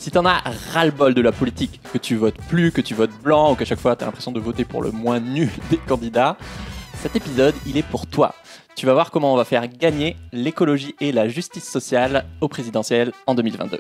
Si t'en as ras-le-bol de la politique, que tu votes plus, que tu votes blanc ou qu'à chaque fois t'as l'impression de voter pour le moins nul des candidats, cet épisode, il est pour toi. Tu vas voir comment on va faire gagner l'écologie et la justice sociale au présidentiel en 2022.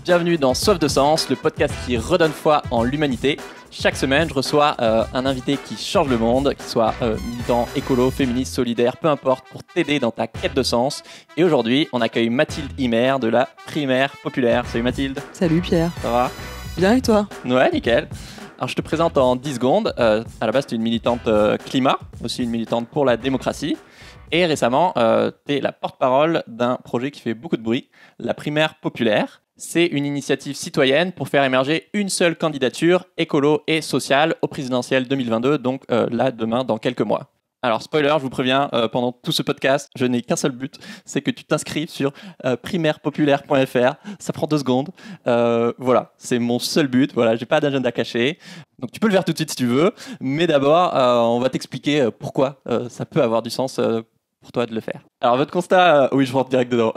Bienvenue dans Soif de Sens, le podcast qui redonne foi en l'humanité. Chaque semaine, je reçois un invité qui change le monde, qu'il soit militant, écolo, féministe, solidaire, peu importe, pour t'aider dans ta quête de sens. Et aujourd'hui, on accueille Mathilde Himer de la Primaire Populaire. Salut Mathilde. Salut Pierre. Ça va? Bien et toi? Ouais, nickel. Alors je te présente en 10 secondes. À la base, tu es une militante climat, aussi une militante pour la démocratie. Et récemment, tu es la porte-parole d'un projet qui fait beaucoup de bruit, la Primaire Populaire. C'est une initiative citoyenne pour faire émerger une seule candidature écolo et sociale au présidentiel 2022, donc là, demain, dans quelques mois. Alors, spoiler, je vous préviens, pendant tout ce podcast, je n'ai qu'un seul but, c'est que tu t'inscrives sur primairepopulaire.fr. Ça prend 2 secondes. Voilà, c'est mon seul but. Voilà, j'ai pas d'agenda caché. Donc, tu peux le faire tout de suite si tu veux. Mais d'abord, on va t'expliquer pourquoi ça peut avoir du sens pour toi de le faire. Alors, votre constat... oui, je rentre direct dedans.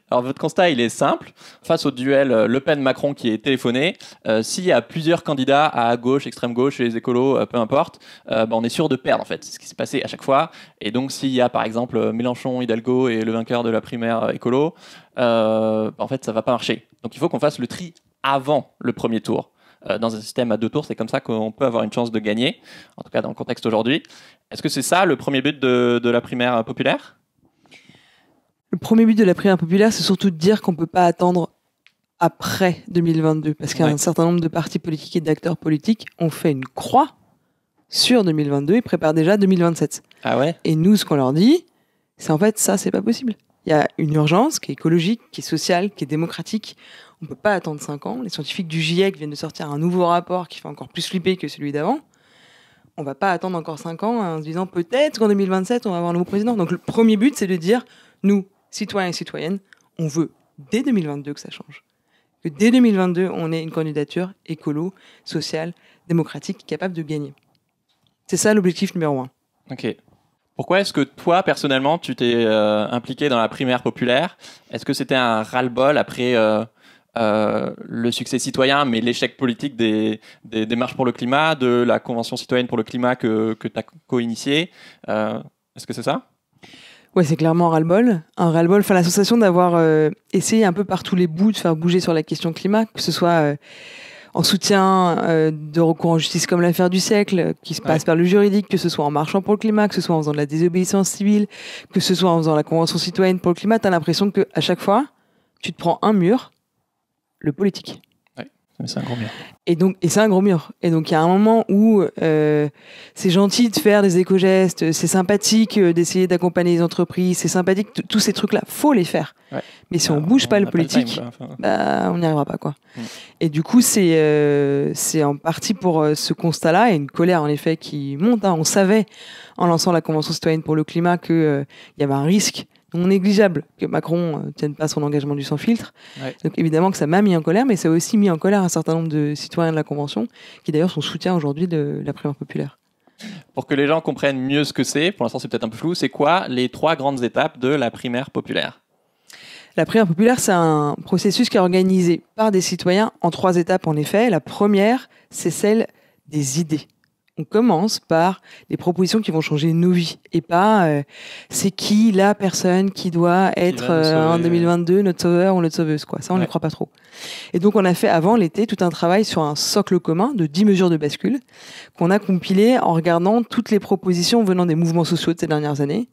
Alors, votre constat, il est simple. Face au duel Le Pen-Macron qui est téléphoné, s'il y a plusieurs candidats à gauche, extrême gauche, et les écolos, peu importe, on est sûr de perdre, en fait. C'est ce qui s'est passé à chaque fois. Et donc, s'il y a, par exemple, Mélenchon, Hidalgo et le vainqueur de la primaire écolo, en fait, ça va pas marcher. Donc, il faut qu'on fasse le tri avant le premier tour. Dans un système à 2 tours, c'est comme ça qu'on peut avoir une chance de gagner, en tout cas dans le contexte aujourd'hui. Est-ce que c'est ça le premier but de la primaire populaire ? Le premier but de la primaire populaire, c'est surtout de dire qu'on ne peut pas attendre après 2022, parce qu'un certain nombre de partis politiques et d'acteurs politiques ont fait une croix sur 2022 et préparent déjà 2027. Ah ouais ? Et nous, ce qu'on leur dit, c'est en fait ça, c'est pas possible. Il y a une urgence qui est écologique, qui est sociale, qui est démocratique. On ne peut pas attendre 5 ans. Les scientifiques du GIEC viennent de sortir un nouveau rapport qui fait encore plus flipper que celui d'avant. On ne va pas attendre encore 5 ans en se disant peut-être qu'en 2027, on va avoir un nouveau président. Donc le premier but, c'est de dire, nous, citoyens et citoyennes, on veut dès 2022 que ça change. Que dès 2022, on ait une candidature écolo, sociale, démocratique, capable de gagner. C'est ça l'objectif numéro 1. Ok. Pourquoi est-ce que toi, personnellement, tu t'es impliqué dans la primaire populaire ? Est-ce que c'était un ras-le-bol après le succès citoyen, mais l'échec politique des marches pour le climat, de la Convention citoyenne pour le climat que tu as co-initié ? Est-ce que c'est ça ? Ouais, c'est clairement un ras-le-bol. Un ras-le-bol, enfin, la sensation d'avoir essayé un peu par tous les bouts de faire bouger sur la question climat, que ce soit en soutien de recours en justice comme l'affaire du siècle, qui se passe par le juridique, que ce soit en marchant pour le climat, que ce soit en faisant de la désobéissance civile, que ce soit en faisant la Convention citoyenne pour le climat, t'as l'impression qu'à chaque fois, tu te prends un mur, le politique. C'est un gros mur. Et c'est un gros mur. Et donc, il y a un moment où c'est gentil de faire des éco-gestes, c'est sympathique d'essayer d'accompagner les entreprises, c'est sympathique, tous ces trucs-là, faut les faire. Ouais. Mais si on bouge pas le politique, on n'y arrivera pas, quoi. Et du coup, c'est en partie pour ce constat-là et une colère, en effet, qui monte. On savait, en lançant la Convention citoyenne pour le climat, qu'il y avait un risque non négligeable que Macron ne tienne pas son engagement du sans filtre. Ouais. Donc évidemment que ça m'a mis en colère, mais ça a aussi mis en colère un certain nombre de citoyens de la Convention, qui d'ailleurs sont soutiens aujourd'hui de la primaire populaire. Pour que les gens comprennent mieux ce que c'est, pour l'instant c'est peut-être un peu flou, c'est quoi les 3 grandes étapes de la primaire populaire ? La primaire populaire, c'est un processus qui est organisé par des citoyens en 3 étapes en effet. La première, c'est celle des idées. On commence par des propositions qui vont changer nos vies et pas c'est qui la personne qui doit être en 2022 notre sauveur ou notre sauveuse, quoi. Ça, on n'y croit pas trop. Et donc, on a fait avant l'été tout un travail sur un socle commun de 10 mesures de bascule qu'on a compilé en regardant toutes les propositions venant des mouvements sociaux de ces dernières années,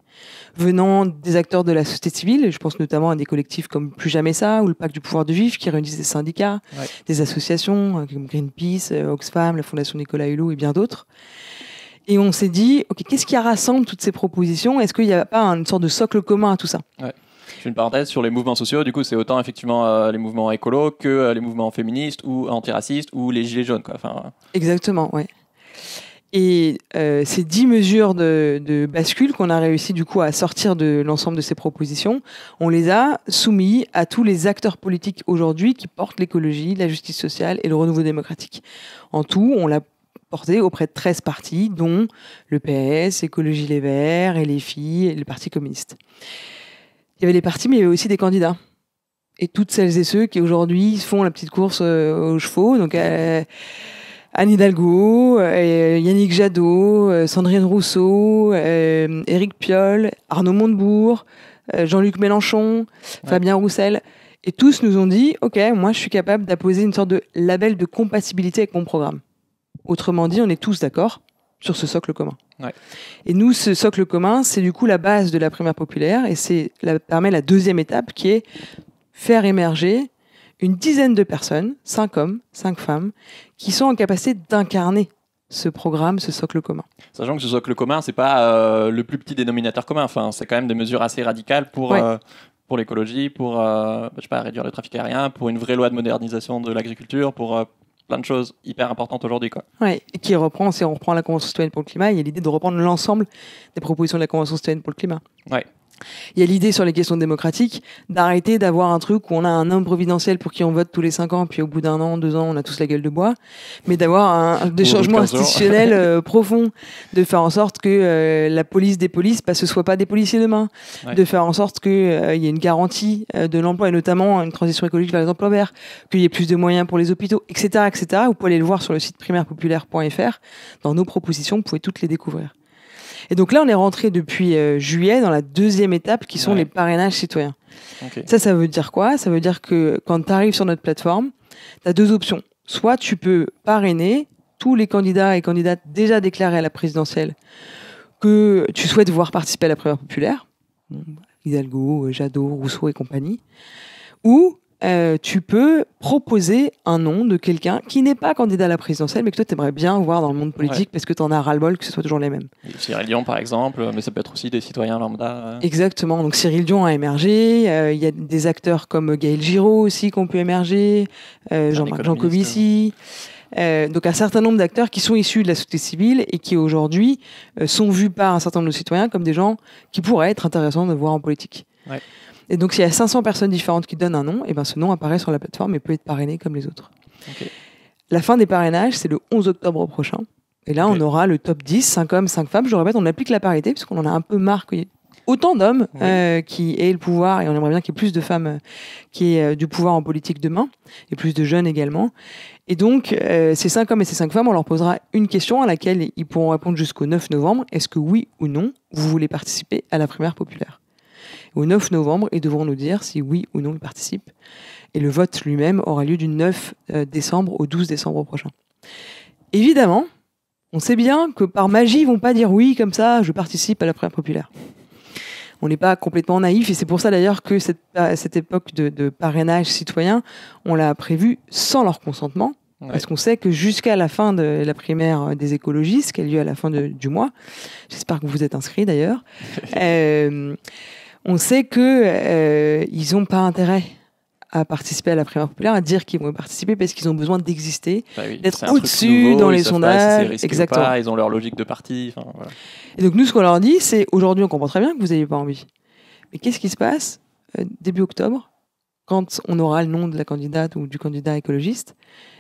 venant des acteurs de la société civile. Je pense notamment à des collectifs comme Plus Jamais Ça ou le Pacte du pouvoir de vivre qui réunissent des syndicats, des associations comme Greenpeace, Oxfam, la Fondation Nicolas Hulot et bien d'autres. Et on s'est dit, ok, qu'est-ce qui rassemble toutes ces propositions ? Est-ce qu'il n'y a pas une sorte de socle commun à tout ça ? Je fais une parenthèse sur les mouvements sociaux. Du coup, c'est autant effectivement les mouvements écolos que les mouvements féministes ou antiracistes ou les gilets jaunes, quoi. Enfin, Exactement, ouais. Et ces 10 mesures de bascule qu'on a réussi du coup à sortir de l'ensemble de ces propositions, on les a soumis à tous les acteurs politiques aujourd'hui qui portent l'écologie, la justice sociale et le renouveau démocratique. En tout, on l'a porté auprès de 13 partis, dont le PS, Écologie Les Verts, LFI et le Parti communiste. Il y avait les partis, mais il y avait aussi des candidats. Et toutes celles et ceux qui aujourd'hui font la petite course aux chevaux, donc Anne Hidalgo, Yannick Jadot, Sandrine Rousseau, Éric Piolle, Arnaud Montebourg, Jean-Luc Mélenchon, Fabien Roussel. Et tous nous ont dit, OK, moi je suis capable d'apposer une sorte de label de compatibilité avec mon programme. Autrement dit, on est tous d'accord sur ce socle commun. Ouais. Et nous, ce socle commun, c'est du coup la base de la primaire populaire et permet la deuxième étape qui est faire émerger une dizaine de personnes, 5 hommes, 5 femmes, qui sont en capacité d'incarner ce programme, ce socle commun. Sachant que ce socle commun, c'est pas le plus petit dénominateur commun. Enfin, c'est quand même des mesures assez radicales pour l'écologie, pour je sais pas, réduire le trafic aérien, pour une vraie loi de modernisation de l'agriculture, pour plein de choses hyper importantes aujourd'hui, quoi. Ouais, et qui reprend, si on reprend la Convention citoyenne pour le climat, il y a l'idée de reprendre l'ensemble des propositions de la Convention citoyenne pour le climat. Ouais. Il y a l'idée sur les questions démocratiques d'arrêter d'avoir un truc où on a un homme providentiel pour qui on vote tous les 5 ans, puis au bout d'1 an, 2 ans, on a tous la gueule de bois, mais d'avoir des changements institutionnels profonds, de faire en sorte que la police des polices, ce soit pas des policiers demain, de faire en sorte qu'il y ait une garantie de l'emploi, et notamment une transition écologique vers les emplois verts, qu'il y ait plus de moyens pour les hôpitaux, etc., etc. Vous pouvez aller le voir sur le site primairepopulaire.fr. Dans nos propositions, vous pouvez toutes les découvrir. Et donc là, on est rentré depuis juillet dans la deuxième étape qui sont les parrainages citoyens. Okay. Ça veut dire quoi ? Ça veut dire que quand tu arrives sur notre plateforme, tu as 2 options. Soit tu peux parrainer tous les candidats et candidates déjà déclarés à la présidentielle que tu souhaites voir participer à la primaire populaire, Hidalgo, Jadot, Rousseau et compagnie, ou tu peux proposer un nom de quelqu'un qui n'est pas candidat à la présidentielle, mais que toi, tu aimerais bien voir dans le monde politique parce que tu en as ras-le-bol que ce soit toujours les mêmes. Cyril Dion, par exemple, mais ça peut être aussi des citoyens lambda. Exactement. Donc Cyril Dion a émergé. Il y a des acteurs comme Gaël Giraud aussi qui ont pu émerger, Jean-Marc Jancovici. Donc un certain nombre d'acteurs qui sont issus de la société civile et qui aujourd'hui sont vus par un certain nombre de citoyens comme des gens qui pourraient être intéressants de voir en politique. Ouais. Et donc, s'il y a 500 personnes différentes qui donnent un nom, et ben ce nom apparaît sur la plateforme et peut être parrainé comme les autres. Okay. La fin des parrainages, c'est le 11 octobre prochain. Et là, on aura le top 10, 5 hommes, 5 femmes. Je répète, on applique la parité, parce qu'on en a un peu marre qu'il y ait autant d'hommes qui aient le pouvoir, et on aimerait bien qu'il y ait plus de femmes qui aient du pouvoir en politique demain, et plus de jeunes également. Et donc, ces 5 hommes et ces 5 femmes, on leur posera une question à laquelle ils pourront répondre jusqu'au 9 novembre. Est-ce que oui ou non, vous voulez participer à la primaire populaire ? Au 9 novembre, ils devront nous dire si oui ou non ils participent. Et le vote lui-même aura lieu du 9 décembre au 12 décembre prochain. Évidemment, on sait bien que par magie, ils vont pas dire oui, comme ça, je participe à la primaire populaire. On n'est pas complètement naïf, et c'est pour ça d'ailleurs que cette époque de parrainage citoyen, on l'a prévue sans leur consentement, parce qu'on sait que jusqu'à la fin de la primaire des écologistes, qui a lieu à la fin du mois, j'espère que vous êtes inscrits d'ailleurs, on sait qu'ils n'ont pas intérêt à participer à la primaire populaire, à dire qu'ils vont participer parce qu'ils ont besoin d'exister, d'être au-dessus dans les sondages. Exactement. Pas, ils ont leur logique de parti. Voilà. Et donc nous, ce qu'on leur dit, c'est aujourd'hui, on comprend très bien que vous n'avez pas envie. Mais qu'est-ce qui se passe début octobre, quand on aura le nom de la candidate ou du candidat écologiste,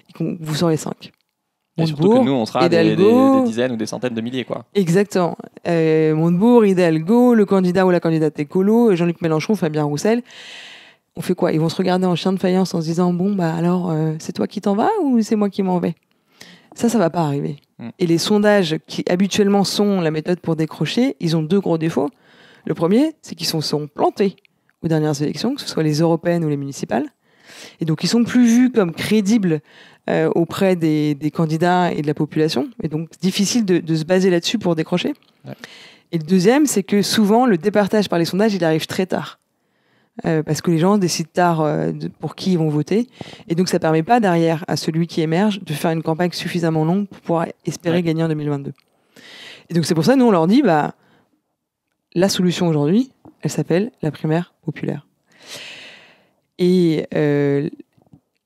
et que vous serez 5 ? Et surtout que nous, on sera des dizaines ou des centaines de milliers, quoi. Exactement. Montebourg, Hidalgo, le candidat ou la candidate écolo, Jean-Luc Mélenchon, Fabien Roussel. On fait quoi ? Ils vont se regarder en chien de faïence en se disant « Bon, bah alors, c'est toi qui t'en vas ou c'est moi qui m'en vais ?» Ça va pas arriver. Et les sondages qui, habituellement, sont la méthode pour décrocher, ils ont 2 gros défauts. Le premier, c'est qu'ils sont plantés aux dernières élections, que ce soit les européennes ou les municipales. Et donc, ils sont plus vus comme crédibles auprès des candidats et de la population. Et donc, difficile de se baser là-dessus pour décrocher. Ouais. Et le deuxième, c'est que souvent, le départage par les sondages, il arrive très tard. Parce que les gens décident tard pour qui ils vont voter. Et donc, ça ne permet pas derrière à celui qui émerge de faire une campagne suffisamment longue pour pouvoir espérer gagner en 2022. Et donc, c'est pour ça que nous, on leur dit, la solution aujourd'hui, elle s'appelle la primaire populaire. Et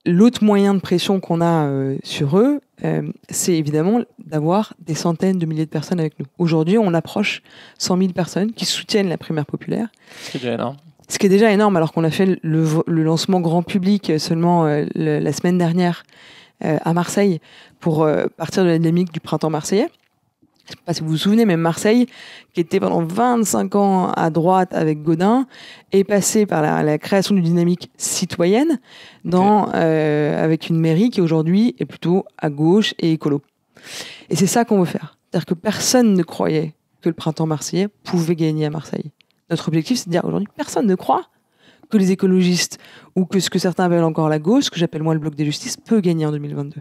l'autre moyen de pression qu'on a sur eux, c'est évidemment d'avoir des centaines de milliers de personnes avec nous. Aujourd'hui, on approche 100 000 personnes qui soutiennent la primaire populaire. C'est déjà énorme. Ce qui est déjà énorme, alors qu'on a fait le lancement grand public seulement la semaine dernière à Marseille pour partir de la dynamique du printemps marseillais. Je ne sais pas si vous vous souvenez, mais Marseille, qui était pendant 25 ans à droite avec Gaudin, est passé par la création d'une dynamique citoyenne avec une mairie qui aujourd'hui est plutôt à gauche et écolo. Et c'est ça qu'on veut faire. C'est-à-dire que personne ne croyait que le printemps marseillais pouvait gagner à Marseille. Notre objectif, c'est de dire aujourd'hui, personne ne croit que les écologistes ou que ce que certains appellent encore la gauche, ce que j'appelle moi le bloc des justices, peut gagner en 2022.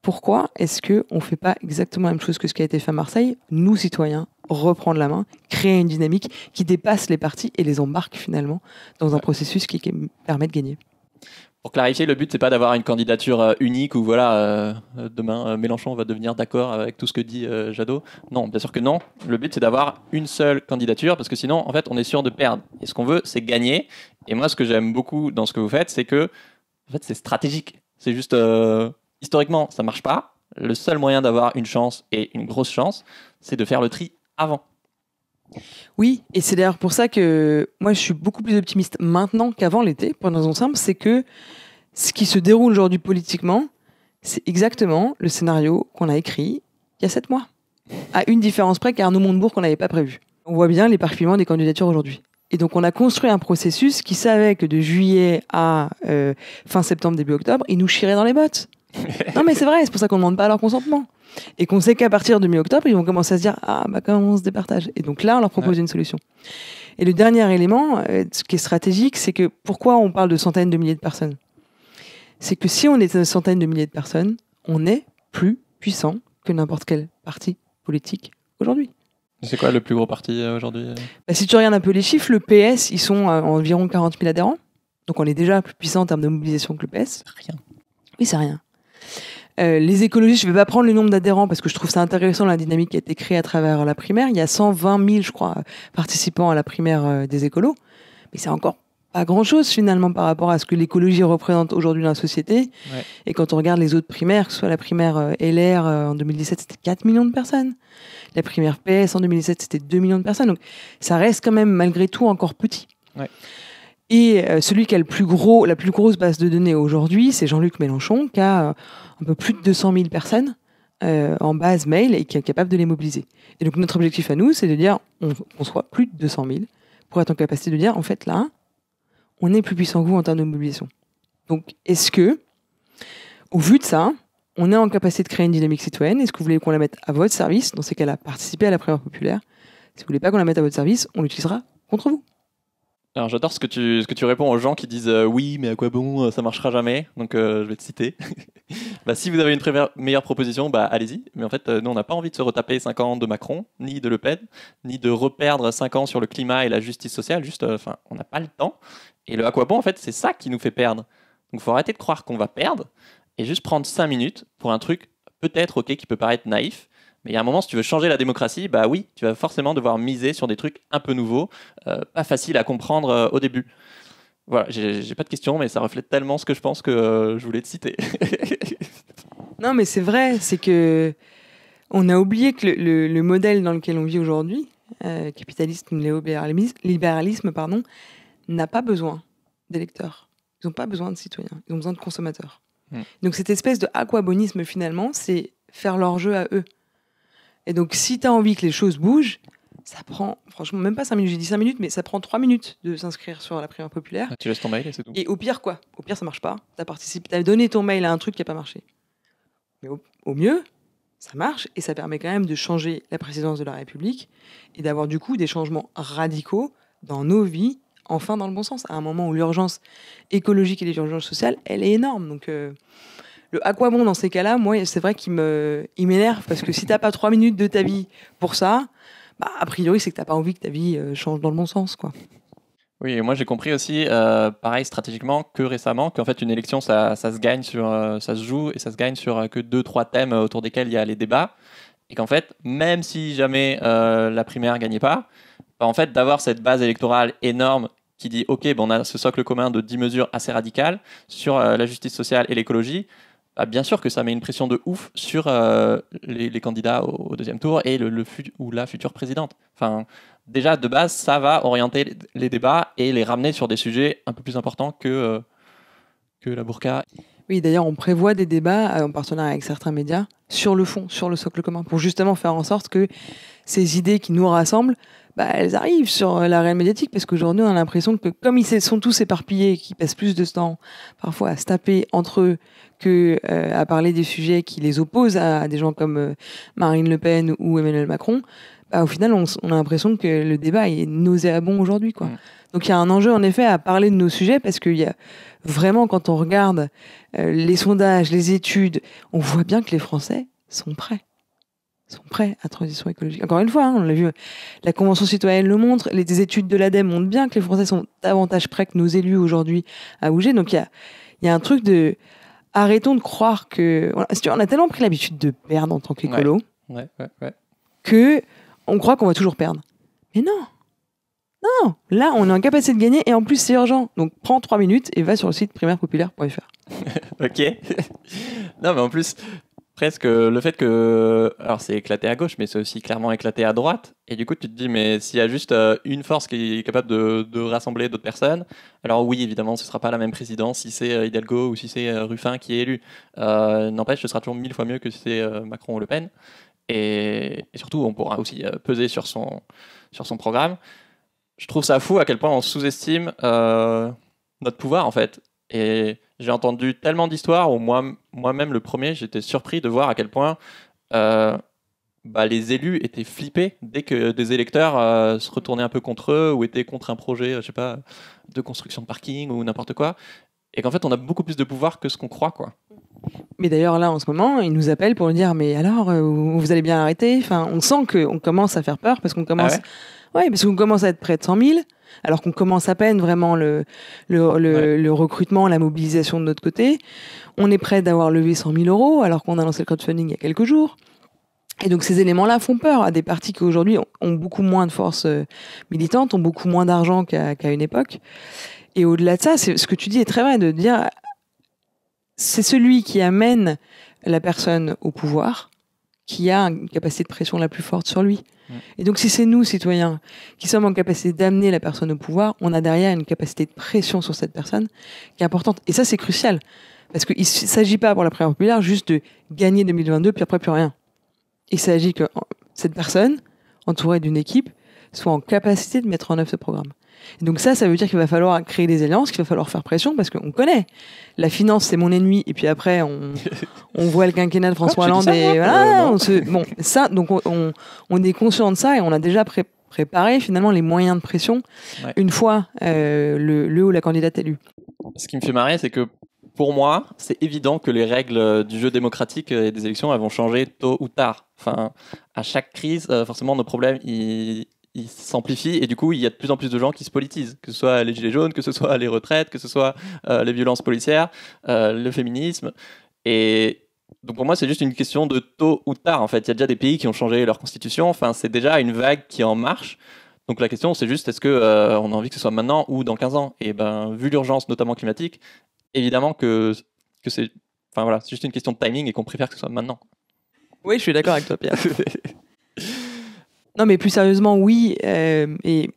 Pourquoi est-ce qu'on ne fait pas exactement la même chose que ce qui a été fait à Marseille, nous, citoyens, reprendre la main, créer une dynamique qui dépasse les partis et les embarque finalement dans un processus qui permet de gagner? Pour clarifier, le but, c'est pas d'avoir une candidature unique où demain, Mélenchon va devenir d'accord avec tout ce que dit Jadot. Non, bien sûr que non. Le but, c'est d'avoir une seule candidature parce que sinon, en fait, on est sûr de perdre. Et ce qu'on veut, c'est gagner. Et moi, ce que j'aime beaucoup dans ce que vous faites, c'est que en fait, c'est stratégique. C'est juste... historiquement, ça marche pas. Le seul moyen d'avoir une chance et une grosse chance, c'est de faire le tri avant. Oui, et c'est d'ailleurs pour ça que moi je suis beaucoup plus optimiste maintenant qu'avant l'été, pour une raison simple, c'est que ce qui se déroule aujourd'hui politiquement, c'est exactement le scénario qu'on a écrit il y a 7 mois. À une différence près qu'Arnaud Montebourg qu'on n'avait pas prévu. On voit bien l'éparpillement des candidatures aujourd'hui. Et donc on a construit un processus qui savait que de juillet à fin septembre, début octobre, il nous chierait dans les bottes. Non mais c'est vrai, c'est pour ça qu'on ne demande pas leur consentement. Et qu'on sait qu'à partir de mi-octobre, ils vont commencer à se dire « Ah, bah comment on se départage ?» Et donc là, on leur propose une solution. Et le dernier élément, ce qui est stratégique, c'est que pourquoi on parle de centaines de milliers de personnes? C'est que si on est une centaine de milliers de personnes, on est plus puissant que n'importe quel parti politique aujourd'hui. C'est quoi le plus gros parti aujourd'hui? Si tu regardes un peu les chiffres, le PS, ils sont à environ 40 000 adhérents. Donc on est déjà plus puissant en termes de mobilisation que le PS. C'est rien. Oui, c'est rien. Les écologistes, je ne vais pas prendre le nombre d'adhérents parce que je trouve ça intéressant la dynamique qui a été créée à travers la primaire. Il y a 120 000, je crois, participants à la primaire des écolos. Mais c'est encore pas grand-chose finalement par rapport à ce que l'écologie représente aujourd'hui dans la société. Ouais. Et quand on regarde les autres primaires, que ce soit la primaire LR en 2017, c'était 4 millions de personnes. La primaire PS en 2017, c'était 2 millions de personnes. Donc ça reste quand même malgré tout encore petit. Ouais. Et celui qui a la plus grosse base de données aujourd'hui, c'est Jean-Luc Mélenchon, qui a un peu plus de 200 000 personnes en base mail et qui est capable de les mobiliser. Et donc notre objectif à nous, c'est de dire on soit plus de 200 000 pour être en capacité de dire, en fait, là, on est plus puissant que vous en termes de mobilisation. Donc, est-ce que, au vu de ça, on est en capacité de créer une dynamique citoyenne? Est-ce que vous voulez qu'on la mette à votre service? Dans ces cas-là, participez à la primaire populaire. Si vous voulez pas qu'on la mette à votre service, on l'utilisera contre vous. Alors j'adore ce que tu réponds aux gens qui disent oui mais à quoi bon, ça marchera jamais, donc je vais te citer. Si vous avez une meilleure proposition, allez-y, mais en fait nous on n'a pas envie de se retaper 5 ans de Macron, ni de Le Pen, ni de reperdre 5 ans sur le climat et la justice sociale, juste on n'a pas le temps, et le à quoi bon en fait c'est ça qui nous fait perdre, donc il faut arrêter de croire qu'on va perdre, et juste prendre 5 minutes pour un truc peut-être ok qui peut paraître naïf, mais il y a un moment, si tu veux changer la démocratie, oui, tu vas forcément devoir miser sur des trucs un peu nouveaux, pas faciles à comprendre au début. Voilà, j'ai pas de questions, mais ça reflète tellement ce que je pense que je voulais te citer. Non, mais c'est vrai, c'est que on a oublié que le modèle dans lequel on vit aujourd'hui, capitalisme, libéralisme, n'a pas besoin d'électeurs. Ils n'ont pas besoin de citoyens, ils ont besoin de consommateurs. Donc cette espèce de aquabonisme, finalement, c'est faire leur jeu à eux. Et donc, si tu as envie que les choses bougent, ça prend, franchement, même pas 5 minutes. J'ai dit 5 minutes, mais ça prend 3 minutes de s'inscrire sur la primaire populaire. Tu laisses ton mail et c'est tout. Et au pire, quoi? Au pire, ça marche pas. Tu as donné ton mail à un truc qui n'a pas marché. Mais au mieux, ça marche et ça permet quand même de changer la présidence de la République et d'avoir du coup des changements radicaux dans nos vies, enfin dans le bon sens, à un moment où l'urgence écologique et l'urgence sociale, elle est énorme. Donc... le à quoi bon dans ces cas-là, moi, c'est vrai qu'il m'énerve parce que si t'as pas 3 minutes de ta vie pour ça, a priori, c'est que t'as pas envie que ta vie change dans le bon sens, quoi. Oui, et moi j'ai compris aussi, pareil stratégiquement, que récemment, qu'en fait une élection, ça se gagne ça se joue et ça se gagne sur que 2-3 thèmes autour desquels il y a les débats, et qu'en fait, même si jamais la primaire gagnait pas, en fait, d'avoir cette base électorale énorme qui dit ok, on a ce socle commun de 10 mesures assez radicales sur la justice sociale et l'écologie. Bien sûr que ça met une pression de ouf sur les candidats au deuxième tour et la future présidente. Enfin, déjà, de base, ça va orienter les débats et les ramener sur des sujets un peu plus importants que la burqa. Oui, d'ailleurs, on prévoit des débats en partenariat avec certains médias sur le fond, sur le socle commun, pour justement faire en sorte que ces idées qui nous rassemblent, elles arrivent sur l'arène médiatique, parce qu'aujourd'hui, on a l'impression que comme ils sont tous éparpillés, qu'ils passent plus de temps parfois à se taper entre eux que à parler des sujets qui les opposent à des gens comme Marine Le Pen ou Emmanuel Macron, au final, on a l'impression que le débat est nauséabond aujourd'hui, quoi. Donc il y a un enjeu, en effet, à parler de nos sujets, parce qu'il y a vraiment, quand on regarde les sondages, les études, on voit bien que les Français sont prêts à la transition écologique. Encore une fois, on l'a vu, la Convention citoyenne le montre, les études de l'ADEME montrent bien que les Français sont davantage prêts que nos élus aujourd'hui à bouger. Donc il y a un truc de... Arrêtons de croire que... Voilà, on a tellement pris l'habitude de perdre en tant qu'écolo que on croit qu'on va toujours perdre. Mais non. Non, là, on est en capacité de gagner et en plus, c'est urgent. Donc, prends 3 minutes et va sur le site primairepopulaire.fr. Ok. Non, mais en plus, presque le fait que... Alors, c'est éclaté à gauche, mais c'est aussi clairement éclaté à droite. Et du coup, tu te dis, mais s'il y a juste une force qui est capable de rassembler d'autres personnes, alors oui, évidemment, ce ne sera pas la même présidence si c'est Hidalgo ou si c'est Ruffin qui est élu. N'empêche, ce sera toujours 1000 fois mieux que si c'est Macron ou Le Pen. Et surtout, on pourra aussi peser sur son programme. Je trouve ça fou à quel point on sous-estime notre pouvoir, en fait. Et j'ai entendu tellement d'histoires où moi-même, le premier, j'étais surpris de voir à quel point les élus étaient flippés dès que des électeurs se retournaient un peu contre eux ou étaient contre un projet, je sais pas, de construction de parking ou n'importe quoi. Et qu'en fait, on a beaucoup plus de pouvoir que ce qu'on croit, quoi. Mais d'ailleurs, là, en ce moment, ils nous appellent pour nous dire « Mais alors, vous allez bien arrêter ?» Enfin, on sent qu'on commence à faire peur parce qu'on commence... Ah ouais, parce qu'on commence à être près de 100 000, alors qu'on commence à peine vraiment le recrutement, la mobilisation de notre côté. On est prêt d'avoir levé 100 000 euros, alors qu'on a lancé le crowdfunding il y a quelques jours. Et donc, ces éléments-là font peur à des partis qui, aujourd'hui, ont beaucoup moins de force militante, ont beaucoup moins d'argent qu'à une époque. Et au-delà de ça, ce que tu dis est très vrai, de dire... C'est celui qui amène la personne au pouvoir qui a une capacité de pression la plus forte sur lui. Et donc, si c'est nous, citoyens, qui sommes en capacité d'amener la personne au pouvoir, on a derrière une capacité de pression sur cette personne qui est importante. Et ça, c'est crucial. Parce qu'il ne s'agit pas pour la primaire populaire juste de gagner 2022, puis après plus rien. Il s'agit que cette personne, entourée d'une équipe, soit en capacité de mettre en œuvre ce programme. Et donc ça veut dire qu'il va falloir créer des alliances, qu'il va falloir faire pression, parce qu'on connaît. La finance, c'est mon ennemi, et puis après, on voit le quinquennat de François Hollande, et voilà, donc on est conscient de ça, et on a déjà préparé finalement les moyens de pression une fois le ou la candidate élue. Ce qui me fait marrer, c'est que pour moi, c'est évident que les règles du jeu démocratique et des élections, elles vont changer tôt ou tard. Enfin, à chaque crise, forcément, nos problèmes, ils s'amplifient et du coup, il y a de plus en plus de gens qui se politisent, que ce soit les gilets jaunes, que ce soit les retraites, que ce soit les violences policières, le féminisme. Et donc pour moi, c'est juste une question de tôt ou tard. En fait, il y a déjà des pays qui ont changé leur constitution. Enfin, c'est déjà une vague qui est en marche. Donc la question, c'est juste est-ce que on a envie que ce soit maintenant ou dans 15 ans. Et vu l'urgence, notamment climatique, évidemment que c'est, enfin voilà, c'est juste une question de timing et qu'on préfère que ce soit maintenant. Oui, je suis d'accord avec toi, Pierre. Non, mais plus sérieusement, oui. Et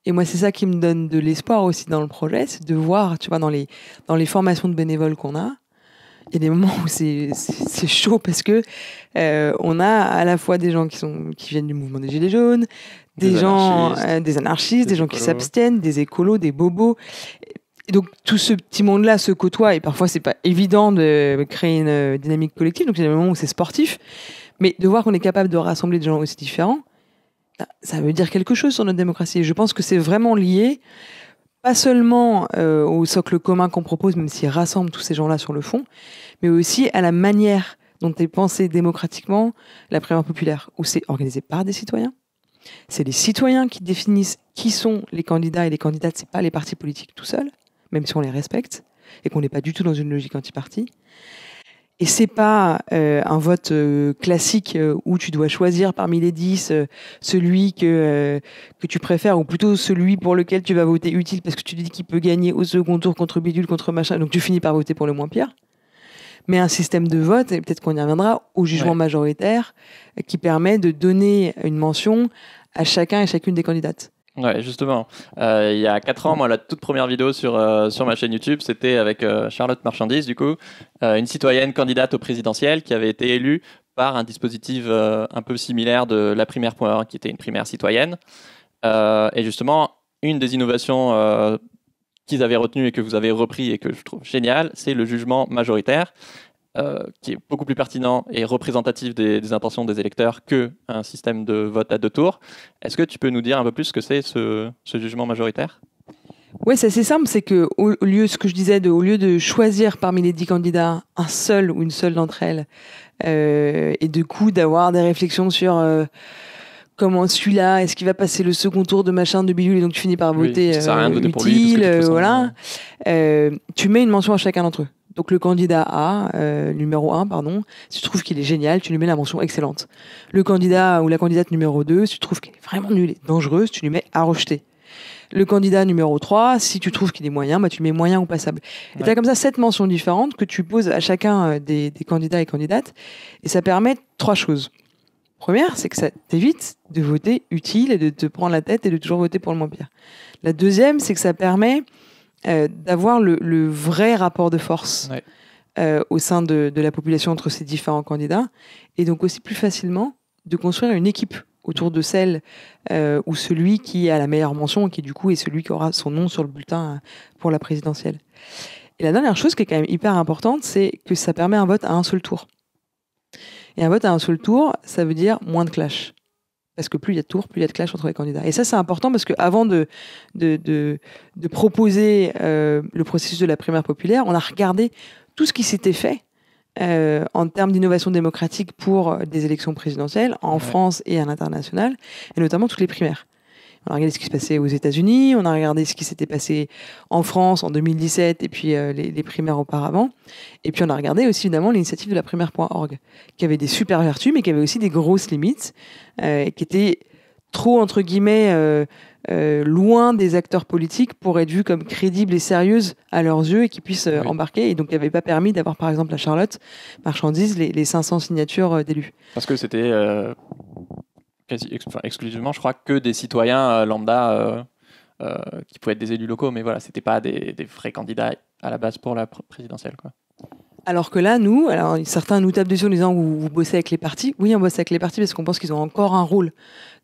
moi, c'est ça qui me donne de l'espoir aussi dans le projet, c'est de voir, tu vois, dans les formations de bénévoles qu'on a, il y a des moments où c'est chaud parce que on a à la fois des gens qui viennent du mouvement des Gilets jaunes, des anarchistes, des gens qui s'abstiennent, des écolos, des bobos. Et donc tout ce petit monde-là se côtoie et parfois c'est pas évident de créer une dynamique collective. Donc il y a des moments où c'est sportif, mais de voir qu'on est capable de rassembler des gens aussi différents, ça veut dire quelque chose sur notre démocratie. Et je pense que c'est vraiment lié, pas seulement au socle commun qu'on propose, même s'il rassemble tous ces gens-là sur le fond, mais aussi à la manière dont est pensée démocratiquement la primaire populaire, où c'est organisé par des citoyens. C'est les citoyens qui définissent qui sont les candidats et les candidates, c'est pas les partis politiques tout seuls, même si on les respecte, et qu'on n'est pas du tout dans une logique anti-parti. Et c'est pas un vote classique où tu dois choisir parmi les 10 celui que tu préfères, ou plutôt celui pour lequel tu vas voter utile parce que tu te dis qu'il peut gagner au second tour contre bidule, contre machin, donc tu finis par voter pour le moins pire. Mais un système de vote, et peut-être qu'on y reviendra, au jugement majoritaire, qui permet de donner une mention à chacun et chacune des candidates. Ouais, justement. Il y a 4 ans, moi, la toute première vidéo sur ma chaîne YouTube, c'était avec Charlotte Marchandise, du coup, une citoyenne candidate au présidentiel qui avait été élue par un dispositif un peu similaire de la primaire.org, qui était une primaire citoyenne. Et justement, une des innovations qu'ils avaient retenues et que vous avez repris et que je trouve génial, c'est le jugement majoritaire, qui est beaucoup plus pertinent et représentatif des intentions des électeurs qu'un système de vote à 2 tours. Est-ce que tu peux nous dire un peu plus ce que c'est ce jugement majoritaire? Ouais, c'est assez simple, c'est que au lieu, ce que je disais, au lieu de choisir parmi les 10 candidats un seul ou une seule d'entre elles, et du coup d'avoir des réflexions sur comment celui-là, est-ce qu'il va passer le second tour de machin, de bidule, et donc tu finis par voter ça sert à rien de voter utile, pour lui, parce que de toute façon, voilà. Tu mets une mention à chacun d'entre eux. Donc le candidat A, numéro 1, pardon, si tu trouves qu'il est génial, tu lui mets la mention excellente. Le candidat ou la candidate numéro 2, si tu trouves qu'il est vraiment nul et dangereuse, tu lui mets à rejeter. Le candidat numéro 3, si tu trouves qu'il est moyen, bah, tu mets moyen ou passable. Et tu as comme ça 7 mentions différentes que tu poses à chacun des candidats et candidates. Et ça permet 3 choses. Première, c'est que ça t'évite de voter utile et de te prendre la tête et de toujours voter pour le moins pire. La deuxième, c'est que ça permet d'avoir le vrai rapport de force au sein de la population entre ces différents candidats. Et donc aussi plus facilement de construire une équipe autour de celle ou celui qui a la meilleure mention, qui du coup est celui qui aura son nom sur le bulletin pour la présidentielle. Et la dernière chose qui est quand même hyper importante, c'est que ça permet un vote à un seul tour. Et un vote à un seul tour, ça veut dire moins de clash. Parce que plus il y a de tours, plus il y a de clash entre les candidats. Et ça, c'est important parce qu'avant de proposer le processus de la primaire populaire, on a regardé tout ce qui s'était fait en termes d'innovation démocratique pour des élections présidentielles en France et à l'international, et notamment toutes les primaires. On a regardé ce qui se passait aux États-Unis, on a regardé ce qui s'était passé en France en 2017 et puis les primaires auparavant. Et puis on a regardé aussi évidemment l'initiative de la primaire.org, qui avait des super vertus, mais qui avait aussi des grosses limites, qui étaient trop, entre guillemets, loin des acteurs politiques pour être vues comme crédibles et sérieuses à leurs yeux et qui puissent embarquer. Et donc, il n'avait pas permis d'avoir, par exemple, à Charlotte Marchandise, les 500 signatures d'élus. Parce que c'était exclusivement, je crois, que des citoyens lambda qui pouvaient être des élus locaux, mais voilà, c'était pas des vrais candidats à la base pour la présidentielle, quoi. Alors que là, nous, alors certains nous tapent dessus en disant vous bossez avec les partis. Oui, on bosse avec les partis parce qu'on pense qu'ils ont encore un rôle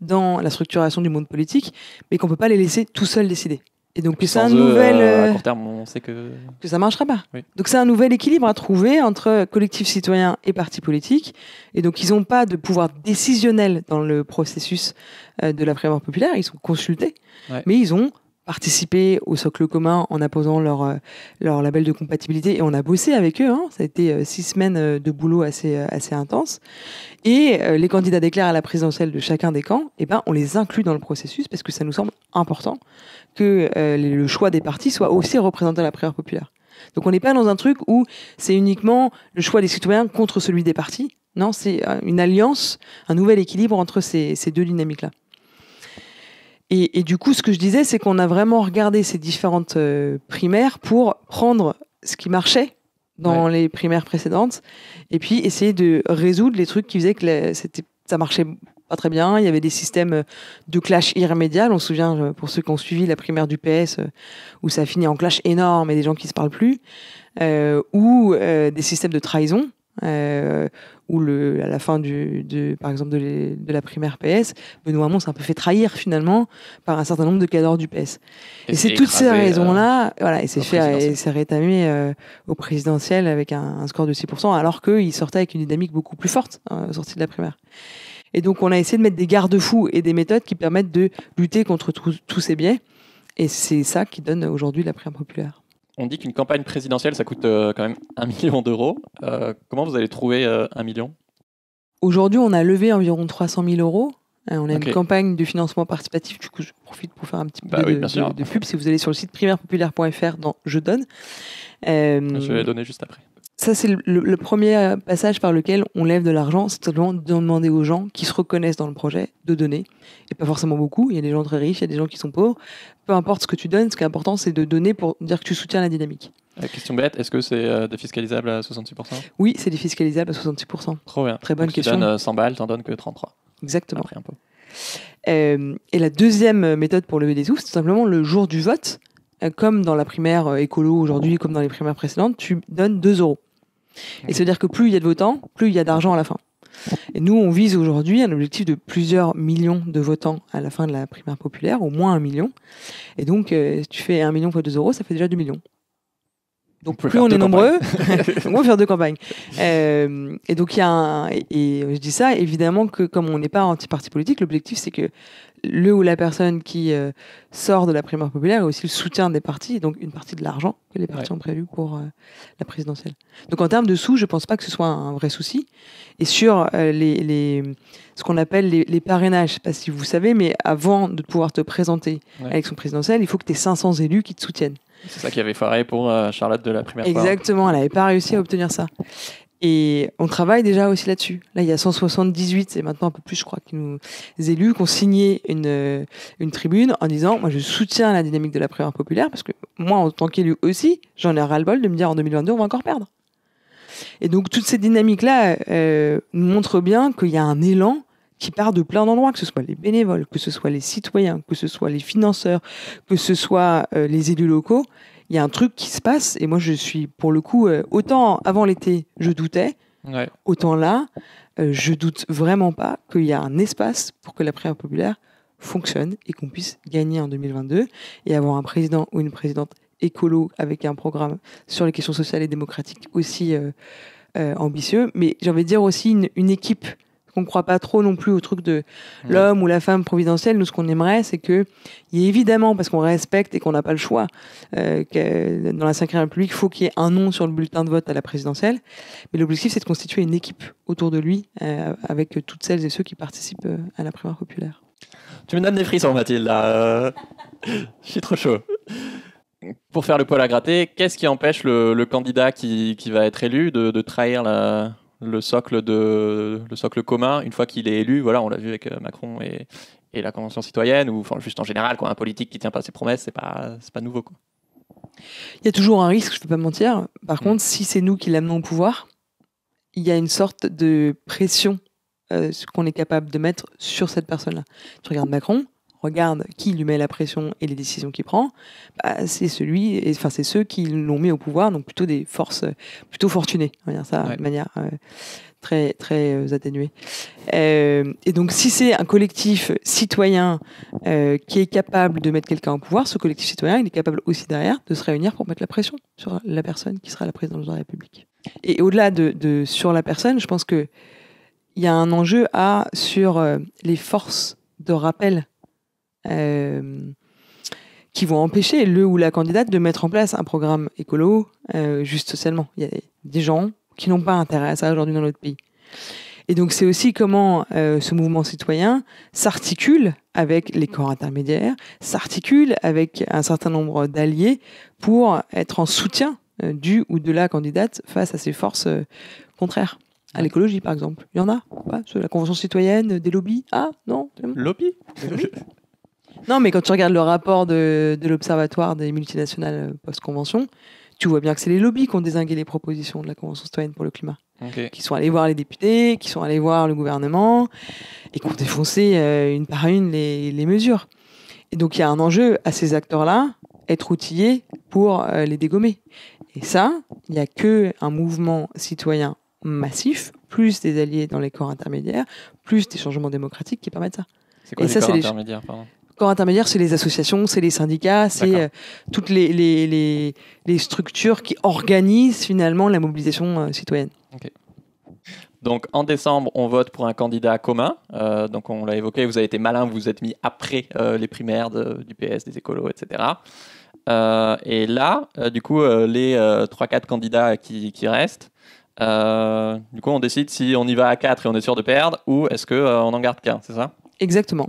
dans la structuration du monde politique, mais qu'on peut pas les laisser tout seuls décider. Et donc c'est un nouvel à court terme, on sait que ça marchera pas. Oui. Donc c'est un nouvel équilibre à trouver entre collectifs citoyens et partis politiques. Et donc ils n'ont pas de pouvoir décisionnel dans le processus de la primaire populaire. Ils sont consultés, mais ils ont participé au socle commun en apposant leur label de compatibilité, et on a bossé avec eux. Ça a été 6 semaines de boulot assez intense. Et les candidats déclarent à la présidentielle de chacun des camps, on les inclut dans le processus parce que ça nous semble important que le choix des partis soit aussi représenté à la primaire populaire. Donc on n'est pas dans un truc où c'est uniquement le choix des citoyens contre celui des partis. Non, c'est une alliance, un nouvel équilibre entre ces deux dynamiques-là. Et du coup, ce que je disais, c'est qu'on a vraiment regardé ces différentes primaires pour prendre ce qui marchait dans les primaires précédentes et puis essayer de résoudre les trucs qui faisaient que ça marchait pas très bien. Il y avait des systèmes de clash irrémédiables. On se souvient, pour ceux qui ont suivi la primaire du PS, où ça a fini en clash énorme et des gens qui se parlent plus, ou des systèmes de trahison. Où à la fin par exemple de la primaire PS, Benoît Hamon s'est un peu fait trahir finalement par un certain nombre de cadres du PS. Et c'est toutes ces raisons-là, voilà, et c'est rétamé au présidentiel avec un score de 6%, alors qu'il sortait avec une dynamique beaucoup plus forte sortie de la primaire. Et donc on a essayé de mettre des garde-fous et des méthodes qui permettent de lutter contre tous ces biais, et c'est ça qui donne aujourd'hui la primaire populaire. On dit qu'une campagne présidentielle, ça coûte quand même 1 million d'euros. Comment vous allez trouver 1 million ? Aujourd'hui, on a levé environ 300 000 euros. On a une campagne de financement participatif. Du coup, je profite pour faire un petit peu de pub. Si vous allez sur le site primairepopulaire.fr dans Je donne. Je vais donner juste après. Ça, c'est le premier passage par lequel on lève de l'argent. C'est simplement de demander aux gens qui se reconnaissent dans le projet de donner. Et pas forcément beaucoup. Il y a des gens très riches, il y a des gens qui sont pauvres. Peu importe ce que tu donnes, ce qui est important, c'est de donner pour dire que tu soutiens la dynamique. Question bête, est-ce que c'est défiscalisable à 66% ? Oui, c'est défiscalisable à 66%. Trop bien. Très bonne question. Tu donnes 100 balles, t'en donnes que 33. Exactement. Après un peu. Et la deuxième méthode pour lever les sous, c'est tout simplement le jour du vote, comme dans la primaire écolo aujourd'hui, comme dans les primaires précédentes, tu donnes 2 euros. Et ça veut dire que plus il y a de votants, plus il y a d'argent à la fin. Et nous, on vise aujourd'hui un objectif de plusieurs millions de votants à la fin de la primaire populaire, au moins 1 million. Et donc, si tu fais 1 million fois 2 euros, ça fait déjà 2 millions. Donc plus on est nombreux, on va faire 2 campagnes. Et donc il y a et je dis ça évidemment que comme on n'est pas anti-parti politique, l'objectif c'est que le ou la personne qui sort de la primaire populaire ait aussi le soutien des partis, et donc une partie de l'argent que les partis ont prévu pour la présidentielle. Donc en termes de sous, je pense pas que ce soit un vrai souci. Et sur ce qu'on appelle les parrainages, je sais pas si vous savez, mais avant de pouvoir te présenter à l'élection présidentielle, il faut que tu aies 500 élus qui te soutiennent. C'est ça qui avait foiré pour Charlotte de la primaire. Exactement, elle n'avait pas réussi à obtenir ça. Et on travaille déjà aussi là-dessus. Là, il y a 178, et maintenant un peu plus, je crois, élus qui ont signé une tribune en disant « Moi, je soutiens la dynamique de la primaire populaire, parce que moi, en tant qu'élu aussi, j'en ai ras-le-bol de me dire en 2022, on va encore perdre. » Et donc, toute cette dynamique-là nous montre bien qu'il y a un élan qui part de plein d'endroits, que ce soit les bénévoles, que ce soit les citoyens, que ce soit les financeurs, que ce soit les élus locaux. Il y a un truc qui se passe, et moi je suis, pour le coup, autant avant l'été, je doutais, autant là, je doute vraiment pas qu'il y a un espace pour que la primaire populaire fonctionne et qu'on puisse gagner en 2022 et avoir un président ou une présidente écolo avec un programme sur les questions sociales et démocratiques aussi ambitieux, mais j'ai envie de dire aussi une équipe. On ne croit pas trop non plus au truc de l'homme ou la femme providentielle. Nous, ce qu'on aimerait, c'est qu'il y ait évidemment, parce qu'on respecte et qu'on n'a pas le choix, que dans la Ve République, il faut qu'il y ait un nom sur le bulletin de vote à la présidentielle. Mais l'objectif, c'est de constituer une équipe autour de lui, avec toutes celles et ceux qui participent à la primaire populaire. Tu me donnes des frissons, Mathilde, là. Je suis trop chaud. Pour faire le poil à gratter, qu'est-ce qui empêche le candidat qui va être élu de trahir le socle commun une fois qu'il est élu? Voilà, on l'a vu avec Macron et la Convention citoyenne, ou enfin, juste en général, quoi, un politique qui tient pas ses promesses, c'est pas nouveau, quoi. Il y a toujours un risque, je ne peux pas mentir. Par contre, si c'est nous qui l'amenons au pouvoir, il y a une sorte de pression qu'on est capable de mettre sur cette personne-là. Tu regardes Macron, regarde qui lui met la pression et les décisions qu'il prend, c'est ceux qui l'ont mis au pouvoir, donc plutôt des forces plutôt fortunées, on va dire ça de manière très, très atténuée. Et donc si c'est un collectif citoyen qui est capable de mettre quelqu'un au pouvoir, ce collectif citoyen, il est capable aussi derrière de se réunir pour mettre la pression sur la personne qui sera la présidente de la République. Et au-delà de sur la personne, je pense qu'il y a un enjeu sur les forces de rappel qui vont empêcher le ou la candidate de mettre en place un programme écolo juste socialement. Il y a des gens qui n'ont pas intérêt à ça aujourd'hui dans notre pays. Et donc c'est aussi comment ce mouvement citoyen s'articule avec les corps intermédiaires, s'articule avec un certain nombre d'alliés pour être en soutien du ou de la candidate face à ces forces contraires. À l'écologie, par exemple. Il y en a pas, la Convention citoyenne, des lobbies. Ah, non. Lobby. Non, mais quand tu regardes le rapport de l'Observatoire des multinationales post-convention, tu vois bien que c'est les lobbies qui ont dézingué les propositions de la Convention citoyenne pour le climat. Okay. Qui sont allés voir les députés, qui sont allés voir le gouvernement, et qui ont défoncé une par une les mesures. Et donc il y a un enjeu à ces acteurs-là, être outillés pour les dégommer. Et ça, il n'y a qu'un mouvement citoyen massif, plus des alliés dans les corps intermédiaires, plus des changements démocratiques qui permettent ça. C'est quoi les corps intermédiaires, pardon ? Corps intermédiaires, c'est les associations, c'est les syndicats, c'est toutes les structures qui organisent finalement la mobilisation citoyenne. Okay. Donc en décembre, on vote pour un candidat commun. Donc on l'a évoqué, vous avez été malin, vous vous êtes mis après les primaires du PS, des écolos, etc. Et là, du coup, les 3-4 candidats qui restent, du coup, on décide si on y va à 4 et on est sûr de perdre, ou est-ce qu'on en garde qu'un, c'est ça ? Exactement.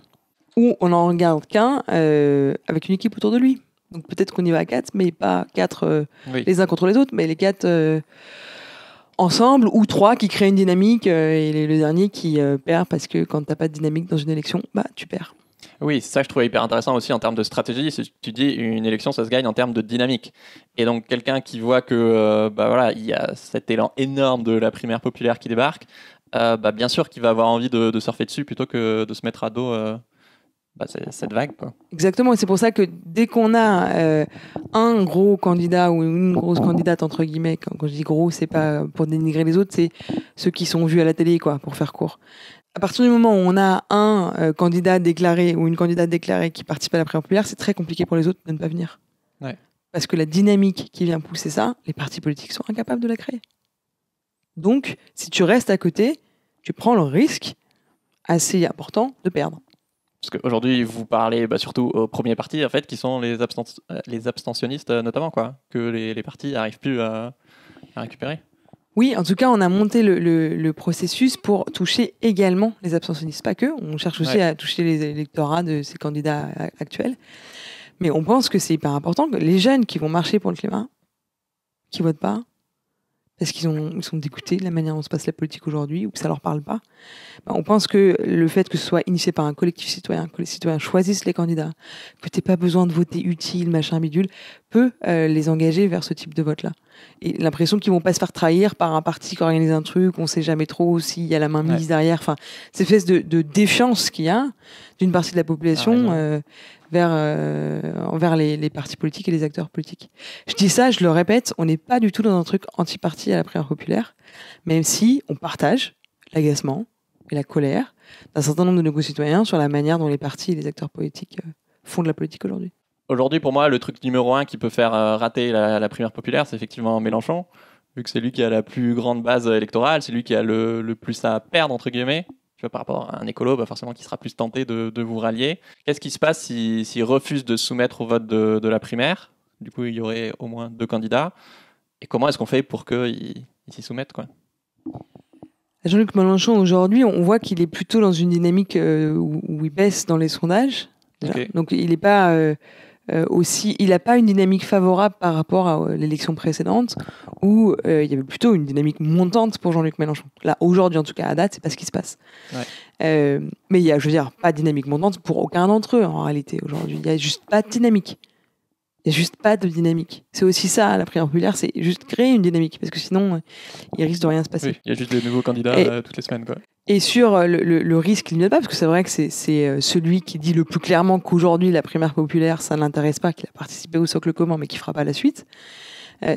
Ou on n'en garde qu'un avec une équipe autour de lui. Donc peut-être qu'on y va à 4, mais pas 4 les uns contre les autres, mais les 4 ensemble, ou 3 qui créent une dynamique, et le dernier qui perd, parce que quand tu n'as pas de dynamique dans une élection, tu perds. Oui, c'est ça que je trouvais hyper intéressant aussi en termes de stratégie. Tu dis une élection, ça se gagne en termes de dynamique. Et donc quelqu'un qui voit que il y a cet élan énorme de la primaire populaire qui débarque, bien sûr qu'il va avoir envie de surfer dessus plutôt que de se mettre à dos cette vague, quoi. Exactement, et c'est pour ça que dès qu'on a un gros candidat ou une grosse candidate, entre guillemets, quand je dis gros, c'est pas pour dénigrer les autres, c'est ceux qui sont vus à la télé, quoi, pour faire court. À partir du moment où on a un candidat déclaré ou une candidate déclarée qui participe à la primaire populaire, c'est très compliqué pour les autres de ne pas venir. Ouais. Parce que la dynamique qui vient pousser ça, les partis politiques sont incapables de la créer. Donc, si tu restes à côté, tu prends le risque assez important de perdre. Parce qu'aujourd'hui, vous parlez surtout aux premiers partis, en fait, qui sont les abstentionnistes, notamment, quoi, que les partis n'arrivent plus à récupérer. Oui, en tout cas, on a monté le processus pour toucher également les abstentionnistes. Pas que, on cherche aussi à toucher les électorats de ces candidats actuels. Mais on pense que c'est hyper important que les jeunes qui vont marcher pour le climat, qui votent pas, parce qu'ils sont dégoûtés de la manière dont se passe la politique aujourd'hui ou que ça leur parle pas. On pense que le fait que ce soit initié par un collectif citoyen, que les citoyens choisissent les candidats, que tu n'aies pas besoin de voter utile, machin bidule, peut les engager vers ce type de vote-là. Et l'impression qu'ils vont pas se faire trahir par un parti qui organise un truc, on sait jamais trop s'il y a la main mise derrière. Enfin, cette espèce de défiance qu'il y a d'une partie de la population envers les partis politiques et les acteurs politiques. Je dis ça, je le répète, on n'est pas du tout dans un truc anti-parti à la primaire populaire, même si on partage l'agacement et la colère d'un certain nombre de nos concitoyens sur la manière dont les partis et les acteurs politiques font de la politique aujourd'hui. Aujourd'hui, pour moi, le truc numéro 1 qui peut faire rater la primaire populaire, c'est effectivement Mélenchon, vu que c'est lui qui a la plus grande base électorale, c'est lui qui a le plus à perdre, entre guillemets. Tu vois, par rapport à un écolo, forcément, qui sera plus tenté de vous rallier. Qu'est-ce qui se passe s'il refuse de se soumettre au vote de la primaire ? Du coup, il y aurait au moins 2 candidats. Et comment est-ce qu'on fait pour qu'ils s'y soumettent, quoi ? Jean-Luc Mélenchon, aujourd'hui, on voit qu'il est plutôt dans une dynamique où il baisse dans les sondages. Okay. Donc, il n'est pas il n'a pas une dynamique favorable par rapport à l'élection précédente où il y avait plutôt une dynamique montante pour Jean-Luc Mélenchon. Là, aujourd'hui, en tout cas, à date, c'est pas ce qui se passe. Ouais. Mais il y a, je veux dire, pas de dynamique montante pour aucun d'entre eux, en réalité, aujourd'hui. Il n'y a juste pas de dynamique. Il n'y a juste pas de dynamique. C'est aussi ça, la primaire populaire, c'est juste créer une dynamique, parce que sinon, il risque de rien se passer. Oui, il y a juste de nouveaux candidats toutes les semaines, quoi. Et sur le risque, il n'y a pas, parce que c'est vrai que c'est celui qui dit le plus clairement qu'aujourd'hui, la primaire populaire, ça ne l'intéresse pas, qu'il a participé au socle commun, mais qui ne fera pas la suite.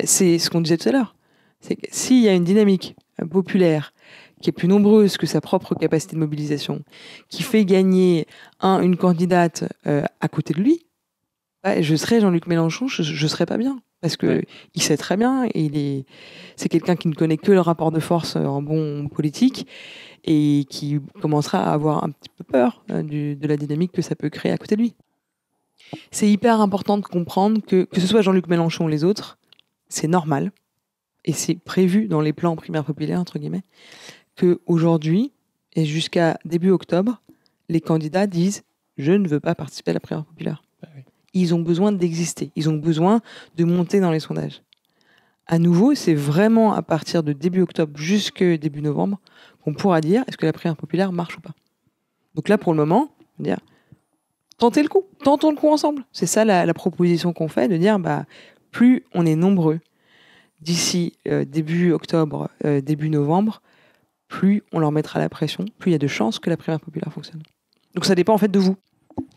C'est ce qu'on disait tout à l'heure. C'est que s'il y a une dynamique populaire qui est plus nombreuse que sa propre capacité de mobilisation, qui fait gagner une candidate à côté de lui, je serais Jean-Luc Mélenchon, je serais pas bien. Parce que il sait très bien, et c'est quelqu'un qui ne connaît que le rapport de force en bon politique, et qui commencera à avoir un petit peu peur de la dynamique que ça peut créer à côté de lui. C'est hyper important de comprendre que ce soit Jean-Luc Mélenchon ou les autres, c'est normal, et c'est prévu dans les plans primaires populaires, entre guillemets, qu'aujourd'hui, et jusqu'à début octobre, les candidats disent « je ne veux pas participer à la primaire populaire ». Ils ont besoin d'exister, ils ont besoin de monter dans les sondages. À nouveau, c'est vraiment à partir de début octobre jusqu'à début novembre qu'on pourra dire est-ce que la primaire populaire marche ou pas. Donc là, pour le moment, on va dire tentez le coup, tentons le coup ensemble. C'est ça la proposition qu'on fait, de dire plus on est nombreux d'ici début octobre, début novembre, plus on leur mettra la pression, plus il y a de chances que la primaire populaire fonctionne. Donc ça dépend en fait de vous.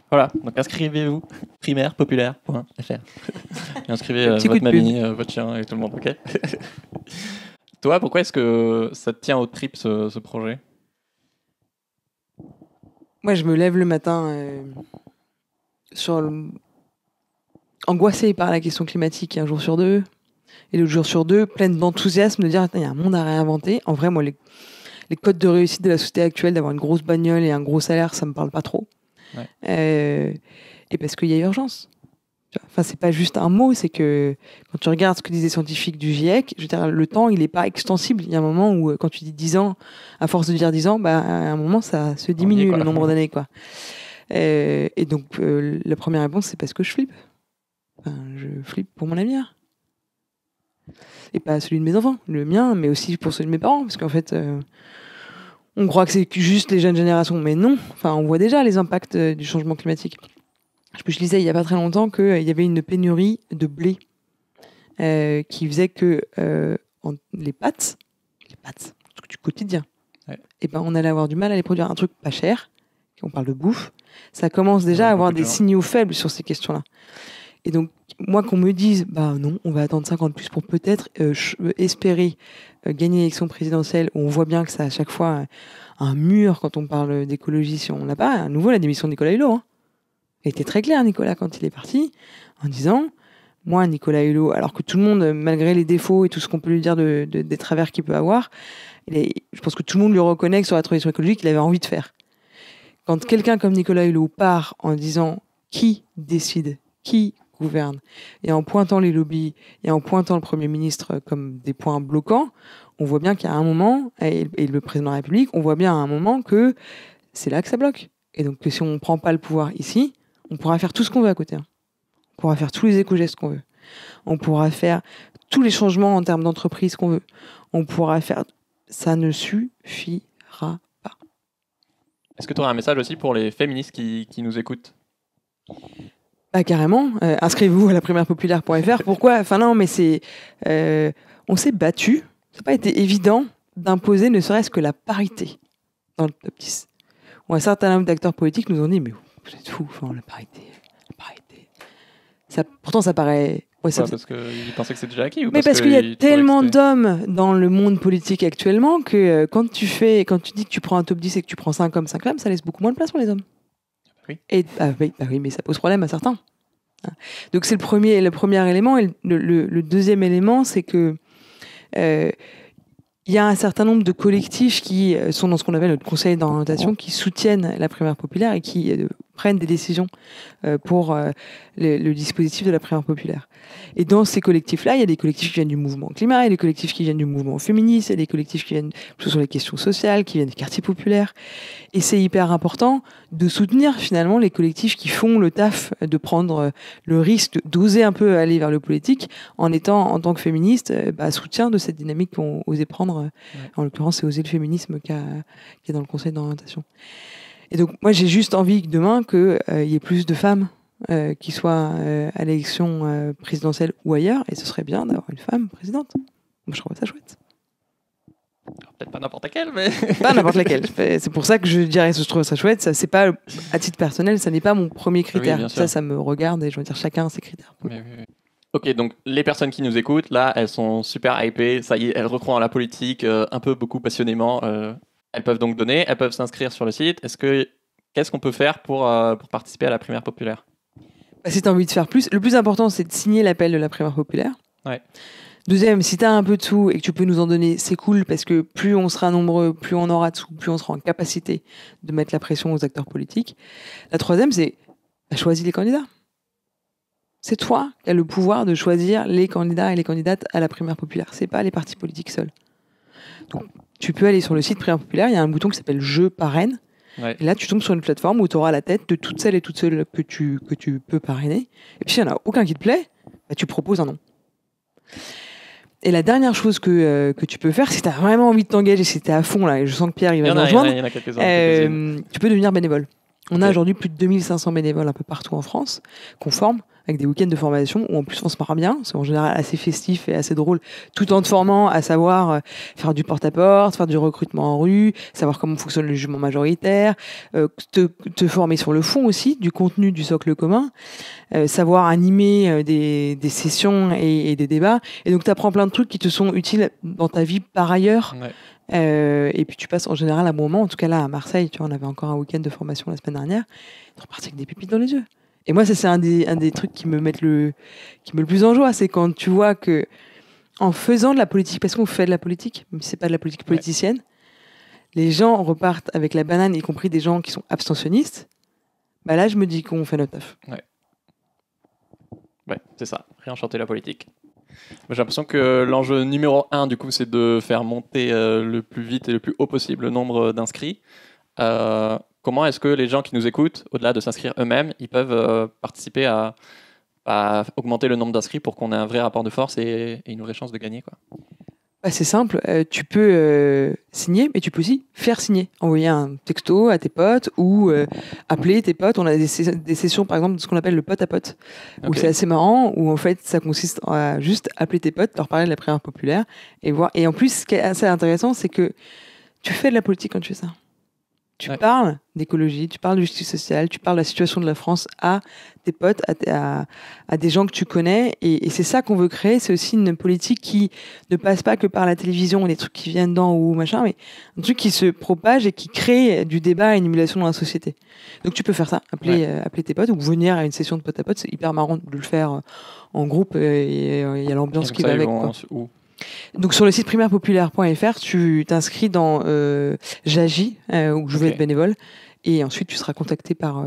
Voilà, donc inscrivez-vous, primairePopulaire.fr. Et inscrivez votre mamie, votre chien et tout le monde, ok. Toi, pourquoi est-ce que ça te tient aux tripes ce projet ? Moi, je me lève le matin angoissée par la question climatique un jour sur deux, et l'autre jour sur deux, pleine d'enthousiasme de dire il y a un monde à réinventer. En vrai, moi, les codes de réussite de la société actuelle, d'avoir une grosse bagnole et un gros salaire, ça me parle pas trop. Ouais. Et parce qu'il y a urgence. Enfin, c'est pas juste un mot, c'est que quand tu regardes ce que disent les scientifiques du GIEC, je veux dire, le temps, il n'est pas extensible. Il y a un moment où, quand tu dis 10 ans, à force de dire 10 ans, à un moment, ça se diminue, le nombre d'années, quoi. Et donc, la première réponse, c'est parce que je flippe. Enfin, je flippe pour mon avenir. Et pas celui de mes enfants, le mien, mais aussi pour celui de mes parents, parce qu'en fait... on croit que c'est juste les jeunes générations, mais non. Enfin, on voit déjà les impacts du changement climatique. Je lisais il n'y a pas très longtemps qu'il y avait une pénurie de blé qui faisait que les pâtes, du quotidien, on allait avoir du mal à les produire. Un truc pas cher, on parle de bouffe, ça commence déjà à avoir des signaux faibles sur ces questions-là. Et donc, moi, qu'on me dise, non, on va attendre 5 ans de plus pour peut-être espérer gagner l'élection présidentielle, où on voit bien que ça, à chaque fois, un mur quand on parle d'écologie, si on l'a pas. À nouveau, la démission de Nicolas Hulot. Hein. Il était très clair, Nicolas, quand il est parti, en disant, moi, Nicolas Hulot, alors que tout le monde, malgré les défauts et tout ce qu'on peut lui dire des travers qu'il peut avoir, je pense que tout le monde lui reconnaît que sur la transition écologique, il avait envie de faire. Quand quelqu'un comme Nicolas Hulot part en disant qui décide, qui gouverne, et en pointant les lobbies, et en pointant le Premier ministre comme des points bloquants, on voit bien qu'il y a un moment, et le président de la République, on voit bien à un moment que c'est là que ça bloque. Et donc que si on ne prend pas le pouvoir ici, on pourra faire tout ce qu'on veut à côté. On pourra faire tous les éco-gestes qu'on veut. On pourra faire tous les changements en termes d'entreprise qu'on veut. On pourra faire... Ça ne suffira pas. Est-ce que tu aurais un message aussi pour les féministes qui nous écoutent ? Carrément. Inscrivez-vous à la primairepopulaire.fr. Pourquoi ? Enfin non, mais c'est... on s'est battu. Ça n'a pas été évident d'imposer ne serait-ce que la parité dans le top 10. Où un certain nombre d'acteurs politiques nous ont dit « Mais vous êtes fous, enfin, la parité. » Pourtant, ça paraît... parce qu'ils pensaient que c'est déjà acquis, ou mais parce qu'il y a tellement d'hommes dans le monde politique actuellement que quand tu dis que tu prends un top 10 et que tu prends 5 hommes, 5 femmes, ça laisse beaucoup moins de place pour les hommes. Oui. Oui, mais ça pose problème à certains. Donc c'est le premier élément. Et le deuxième élément, c'est que il y a un certain nombre de collectifs qui sont dans ce qu'on appelle notre conseil d'orientation, qui soutiennent la primaire populaire et qui prennent des décisions pour le dispositif de la primaire populaire. Et dans ces collectifs-là, il y a des collectifs qui viennent du mouvement climat, il y a des collectifs qui viennent du mouvement féministe, il y a des collectifs qui viennent plutôt sur les questions sociales, qui viennent des quartiers populaires. Et c'est hyper important de soutenir finalement les collectifs qui font le taf de prendre le risque d'oser un peu aller vers le politique en étant, en tant que féministe, soutien de cette dynamique qu'ont osé prendre. En l'occurrence, c'est Oser le féminisme qui est dans le conseil d'orientation. Et donc, moi, j'ai juste envie que demain, qu'il y ait plus de femmes qui soient à l'élection présidentielle ou ailleurs, et ce serait bien d'avoir une femme présidente. Moi, je trouve ça chouette. Alors, peut-être pas n'importe laquelle, mais... Pas n'importe laquelle. C'est pour ça que je dirais que je trouve ça chouette. Ça, c'est pas, à titre personnel, ça n'est pas mon premier critère. Oui, ça me regarde, et je veux dire, chacun a ses critères. Oui. Ok, donc les personnes qui nous écoutent, là, elles sont super hypées, ça y est, elles recroient à la politique, beaucoup passionnément. Elles peuvent donc donner, elles peuvent s'inscrire sur le site. Qu'est-ce qu'on peut faire pour participer à la primaire populaire ? Si tu as envie de faire plus, le plus important, c'est de signer l'appel de la primaire populaire. Ouais. Deuxième, si tu as un peu de sous et que tu peux nous en donner, c'est cool, parce que plus on sera nombreux, plus on aura de sous, plus on sera en capacité de mettre la pression aux acteurs politiques. La troisième, c'est choisis les candidats. C'est toi qui as le pouvoir de choisir les candidats et les candidates à la primaire populaire. C'est pas les partis politiques seuls. Donc, tu peux aller sur le site primaire populaire, il y a un bouton qui s'appelle « Je parraine ». Ouais. Et là, tu tombes sur une plateforme où tu auras la tête de toutes celles et toutes ceux que tu peux parrainer. Et puis, s'il n'y en a aucun qui te plaît, tu proposes un nom. Et la dernière chose que tu peux faire, si tu as vraiment envie de t'engager, si tu es à fond, là, et je sens que Pierre il va nous rejoindre, il y en a quelques-uns. Tu peux devenir bénévole. On a aujourd'hui plus de 2500 bénévoles un peu partout en France qu'on forme, avec des week-ends de formation où en plus on se marre bien, c'est en général assez festif et assez drôle, tout en te formant à savoir faire du porte-à-porte, faire du recrutement en rue, savoir comment fonctionne le jugement majoritaire, te former sur le fond aussi, du contenu du socle commun, savoir animer des sessions et des débats. Et donc tu apprends plein de trucs qui te sont utiles dans ta vie par ailleurs. Ouais. Et puis tu passes en général un bon moment, en tout cas là à Marseille, tu vois, on avait encore un week-end de formation la semaine dernière, tu repartis avec des pépites dans les yeux. Et moi, ça, c'est un des trucs qui me met le plus en joie. C'est quand tu vois que, en faisant de la politique, parce qu'on fait de la politique, même si c'est pas de la politique politicienne, les gens repartent avec la banane, y compris des gens qui sont abstentionnistes. Là, je me dis qu'on fait notre taf. Ouais, c'est ça. Réenchanter la politique. J'ai l'impression que l'enjeu numéro 1, du coup, c'est de faire monter le plus vite et le plus haut possible le nombre d'inscrits. Comment est-ce que les gens qui nous écoutent, au-delà de s'inscrire eux-mêmes, ils peuvent participer à augmenter le nombre d'inscrits pour qu'on ait un vrai rapport de force et une vraie chance de gagner, quoi ? C'est simple, tu peux signer, mais tu peux aussi faire signer. Envoyer un texto à tes potes ou appeler tes potes. On a des sessions, par exemple, de ce qu'on appelle le pote à pote, où c'est assez marrant, où en fait, ça consiste à juste appeler tes potes, leur parler de la primaire populaire et voir. Et en plus, ce qui est assez intéressant, c'est que tu fais de la politique quand tu fais ça. Tu parles d'écologie, tu parles de justice sociale, tu parles de la situation de la France à tes potes, à des gens que tu connais. Et c'est ça qu'on veut créer. C'est aussi une politique qui ne passe pas que par la télévision, les trucs qui viennent d'en ou machin, mais un truc qui se propage et qui crée du débat et une émulation dans la société. Donc tu peux faire ça, appeler tes potes ou venir à une session de potes à potes. C'est hyper marrant de le faire en groupe et il y a l'ambiance qui va avec. Où donc sur le site primairepopulaire.fr, tu t'inscris dans j'agis, où je vais être bénévole, et ensuite tu seras contacté par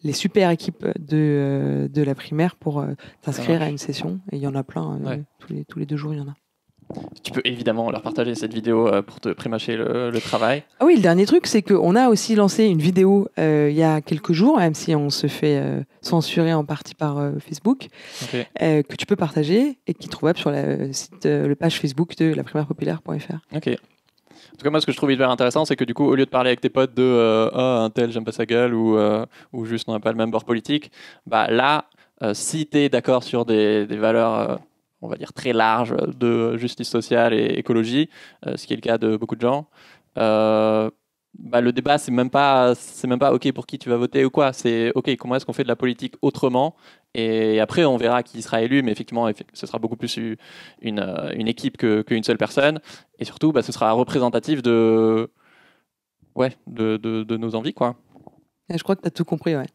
les super équipes de la primaire pour t'inscrire à une session, et il y en a plein, tous les 2 jours il y en a. Tu peux évidemment leur partager cette vidéo pour te prémâcher le travail. Ah oui, le dernier truc, c'est qu'on a aussi lancé une vidéo il y a quelques jours, même si on se fait censurer en partie par Facebook, que tu peux partager et qui est trouvable sur le page Facebook de laprimairepopulaire.fr. Ok. En tout cas, moi, ce que je trouve hyper intéressant, c'est que du coup, au lieu de parler avec tes potes de un tel, j'aime pas sa gueule, ou juste on n'a pas le même bord politique, bah là, si tu es d'accord sur des valeurs on va dire très large de justice sociale et écologie, ce qui est le cas de beaucoup de gens. Le débat, c'est même pas OK pour qui tu vas voter ou quoi. C'est OK, comment est-ce qu'on fait de la politique autrement? Et après, on verra qui sera élu, mais effectivement, ce sera beaucoup plus une équipe qu'une seule personne. Et surtout, ce sera représentatif de nos envies, quoi. Je crois que tu as tout compris, ouais.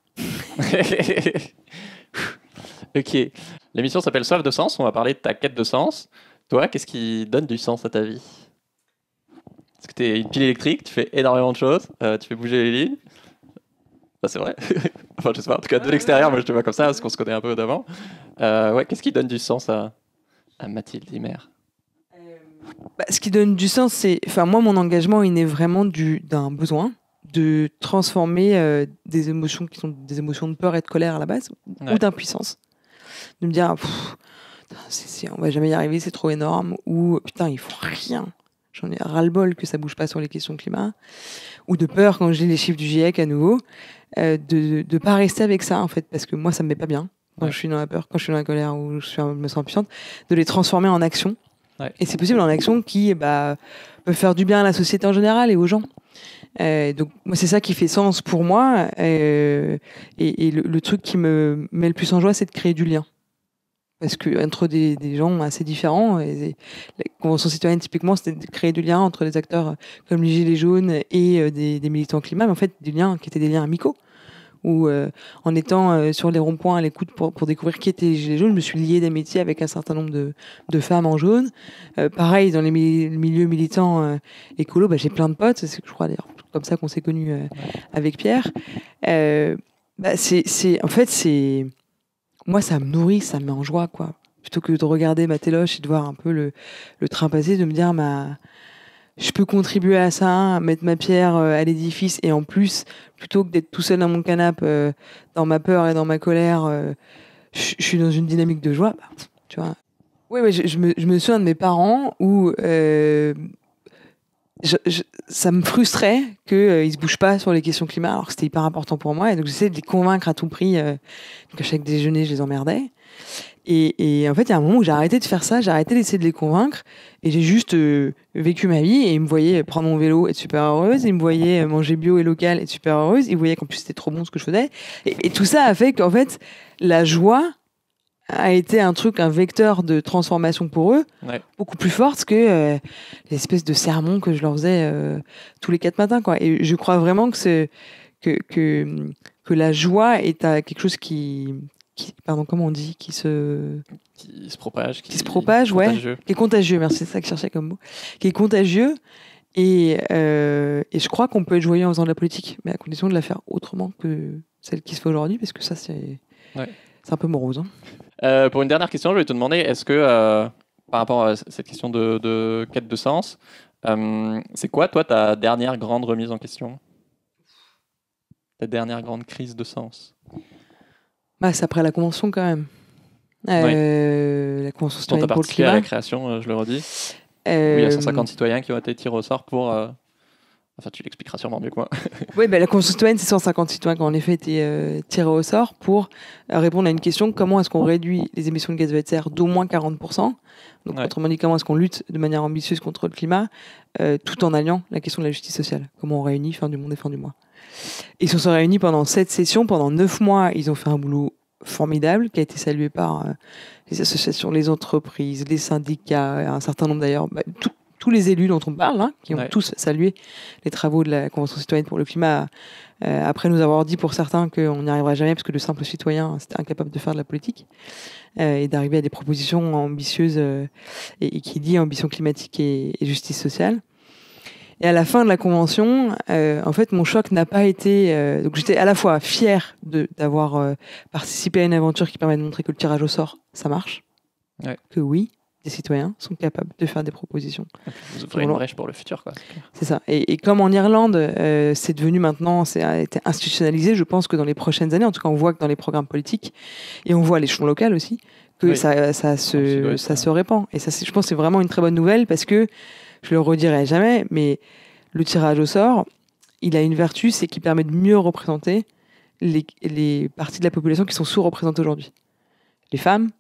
Ok. L'émission s'appelle Soif de sens. On va parler de ta quête de sens. Toi, qu'est-ce qui donne du sens à ta vie? Est-ce que tu es une pile électrique? Tu fais énormément de choses. Tu fais bouger les lignes. C'est vrai. Enfin, je sais pas. En tout cas, de l'extérieur, moi, je te vois comme ça, parce qu'on se connaît un peu d'avant. Qu'est-ce qui donne du sens à Mathilde Himer? Ce qui donne du sens, c'est... Enfin, moi, mon engagement, il naît vraiment d'un besoin de transformer des émotions qui sont des émotions de peur et de colère à la base, ou d'impuissance. De me dire, on va jamais y arriver, c'est trop énorme, ou putain, ils font rien. J'en ai ras-le-bol que ça bouge pas sur les questions climat, ou de peur quand je lis les chiffres du GIEC à nouveau, de pas rester avec ça en fait, parce que moi ça me met pas bien quand je suis dans la peur, quand je suis dans la colère ou je me sens impuissante, de les transformer en action. Et c'est possible en action qui peut faire du bien à la société en général et aux gens. Donc moi c'est ça qui fait sens pour moi, et le truc qui me met le plus en joie, c'est de créer du lien. Parce que entre des gens assez différents, et la Convention citoyenne typiquement, c'était de créer du lien entre des acteurs comme les Gilets jaunes et des militants climat, mais en fait des liens qui étaient des liens amicaux. Où en étant sur les ronds-points à l'écoute pour découvrir qui étaient les Gilets jaunes, je me suis liée d'amitié avec un certain nombre de femmes en jaune. Pareil, dans les milieux militants écolos, j'ai plein de potes, c'est je crois d'ailleurs comme ça qu'on s'est connus avec Pierre. Moi, ça me nourrit, ça me met en joie, quoi. Plutôt que de regarder ma téloche et de voir un peu le train passer, de me dire, je peux contribuer à ça, mettre ma pierre à l'édifice, et en plus, plutôt que d'être tout seul dans mon canapé, dans ma peur et dans ma colère, je suis dans une dynamique de joie, tu vois. Oui, je me souviens de mes parents où ça me frustrait qu'ils se bougent pas sur les questions climat, alors que c'était hyper important pour moi, et donc j'essayais de les convaincre à tout prix. Donc à chaque déjeuner, je les emmerdais. Et en fait, il y a un moment où j'ai arrêté de faire ça, j'ai arrêté d'essayer de les convaincre, et j'ai juste vécu ma vie, et ils me voyaient prendre mon vélo, être super heureuse, ils me voyaient manger bio et local, être super heureuse, ils voyaient qu'en plus c'était trop bon ce que je faisais, et tout ça a fait qu'en fait, la joie a été un vecteur de transformation pour eux, beaucoup plus forte que l'espèce de sermon que je leur faisais tous les 4 matins, quoi. Et je crois vraiment que la joie est quelque chose qui comment on dit, qui se propage, qui est contagieux, merci, c'est ça que je cherchais comme mot, qui est contagieux, et je crois qu'on peut être joyeux en faisant de la politique, mais à condition de la faire autrement que celle qui se fait aujourd'hui, parce que ça c'est un peu morose, hein. Pour une dernière question, je vais te demander, est-ce que, par rapport à cette question de quête de sens, c'est quoi, toi, ta dernière grande remise en question? Ta dernière grande crise de sens? C'est après la Convention, quand même. La Convention citoyenne pour le climat. À la création, je le redis. Il y a 150 citoyens qui ont été tirés au sort pour Enfin, tu l'expliqueras sûrement mieux que moi. Oui, la Convention citoyenne, c'est 150 citoyens qui ont en effet été tirés au sort pour répondre à une question: comment est-ce qu'on réduit les émissions de gaz à effet de serre d'au moins 40%? Donc, autrement dit, comment est-ce qu'on lutte de manière ambitieuse contre le climat, tout en alliant la question de la justice sociale? Comment on réunit fin du monde et fin du mois? Ils se sont réunis pendant 7 sessions, pendant 9 mois. Ils ont fait un boulot formidable qui a été salué par les associations, les entreprises, les syndicats, un certain nombre d'ailleurs, tous les élus dont on parle, qui ont tous salué les travaux de la Convention citoyenne pour le climat, après nous avoir dit pour certains qu'on n'y arriverait jamais parce que le simple citoyen c'était incapable de faire de la politique et d'arriver à des propositions ambitieuses et qui dit ambition climatique et justice sociale. Et à la fin de la convention, en fait, mon choc n'a pas été... donc j'étais à la fois fière d'avoir participé à une aventure qui permet de montrer que le tirage au sort, ça marche, que oui, des citoyens sont capables de faire des propositions. Vous ouvrez une brèche pour le futur, quoi. C'est ça. Et comme en Irlande, c'est devenu maintenant, ça a été institutionnalisé, je pense que dans les prochaines années, en tout cas on voit que dans les programmes politiques, et on voit à l'échelon local aussi, que ça se répand. Et ça, je pense que c'est vraiment une très bonne nouvelle parce que, je le redirai jamais, mais le tirage au sort, il a une vertu, c'est qu'il permet de mieux représenter les parties de la population qui sont sous-représentées aujourd'hui. Les femmes,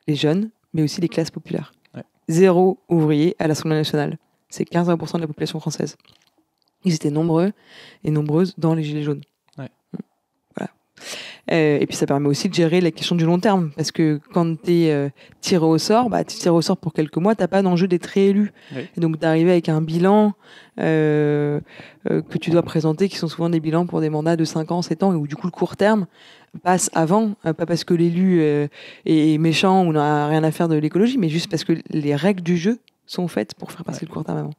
les jeunes, mais aussi les classes populaires. 0 ouvrier à l'Assemblée nationale. C'est 15% de la population française. Ils étaient nombreux et nombreuses dans les Gilets jaunes. Voilà. Et puis ça permet aussi de gérer la question du long terme. Parce que quand tu es tiré au sort, tu tires au sort pour quelques mois, tu n'as pas d'enjeu d'être réélu. Et donc d'arriver avec un bilan que tu dois présenter, qui sont souvent des bilans pour des mandats de 5 ans, 7 ans, et où du coup le court terme passe avant, pas parce que l'élu est méchant ou n'a rien à faire de l'écologie, mais juste parce que les règles du jeu sont faites pour faire passer le court terme avant.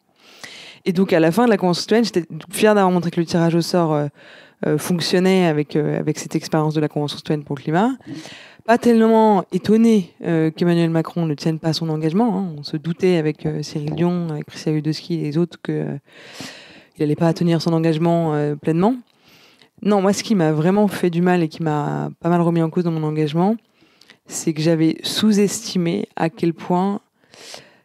Et donc à la fin de la Convention citoyenne, j'étais fière d'avoir montré que le tirage au sort fonctionnait avec cette expérience de la Convention citoyenne pour le climat. Pas tellement étonnée qu'Emmanuel Macron ne tienne pas son engagement. On se doutait avec Cyril Dion, avec Priscilla Hudowski et les autres qu'il n'allait pas tenir son engagement pleinement. Non, moi, ce qui m'a vraiment fait du mal et qui m'a pas mal remis en cause dans mon engagement, c'est que j'avais sous-estimé à quel point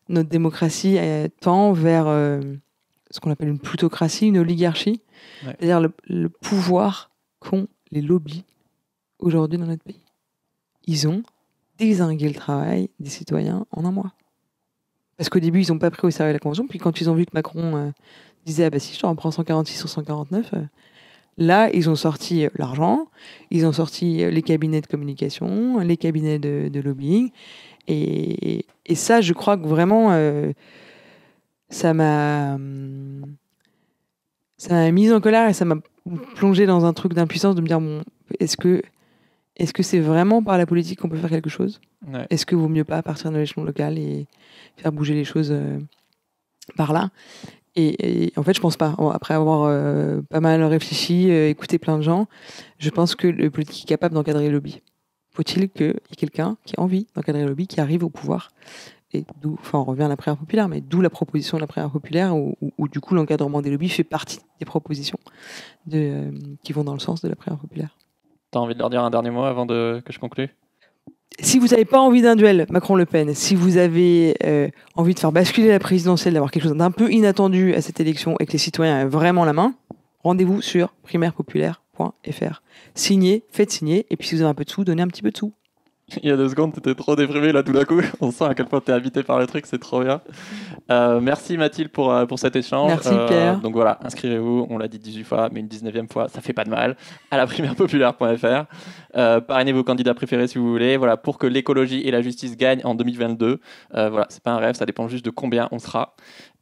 notre démocratie tend vers ce qu'on appelle une plutocratie, une oligarchie, c'est-à-dire le pouvoir qu'ont les lobbies aujourd'hui dans notre pays. Ils ont dézingué le travail des citoyens en un mois. Parce qu'au début, ils n'ont pas pris au sérieux la Convention, puis quand ils ont vu que Macron disait « Ah bah si, je te reprends 146 sur 149 », là, ils ont sorti l'argent, ils ont sorti les cabinets de communication, les cabinets de lobbying. Et ça, je crois que vraiment, ça m'a mise en colère et ça m'a plongé dans un truc d'impuissance de me dire, bon, est-ce que c'est vraiment par la politique qu'on peut faire quelque chose ? Est-ce que vaut mieux pas partir de l'échelon local et faire bouger les choses par là ? Et en fait, je pense pas. Après avoir pas mal réfléchi, écouté plein de gens, je pense que le politique est capable d'encadrer le lobby. Faut-il qu'il y ait quelqu'un qui a envie d'encadrer le lobby, qui arrive au pouvoir ? Et d'où, on revient à la primaire populaire, mais d'où la proposition de la primaire populaire, où du coup l'encadrement des lobbies fait partie des propositions qui vont dans le sens de la primaire populaire. T'as envie de leur dire un dernier mot avant que je conclue ? Si vous n'avez pas envie d'un duel Macron-Le Pen, si vous avez envie de faire basculer la présidentielle, d'avoir quelque chose d'un peu inattendu à cette élection et que les citoyens aient vraiment la main, rendez-vous sur primairepopulaire.fr. Signez, faites signer, et puis si vous avez un peu de sous, donnez un petit peu de sous. Il y a 2 secondes, t'étais trop déprimé là tout d'un coup. On sent à quel point t'es habité par le truc, c'est trop bien. Merci Mathilde pour cet échange. Merci Pierre. Donc voilà, inscrivez-vous, on l'a dit 18 fois, mais une 19e fois, ça fait pas de mal, à la primairepopulaire.fr. Parrainez vos candidats préférés si vous voulez, voilà, pour que l'écologie et la justice gagnent en 2022. Voilà, c'est pas un rêve, ça dépend juste de combien on sera.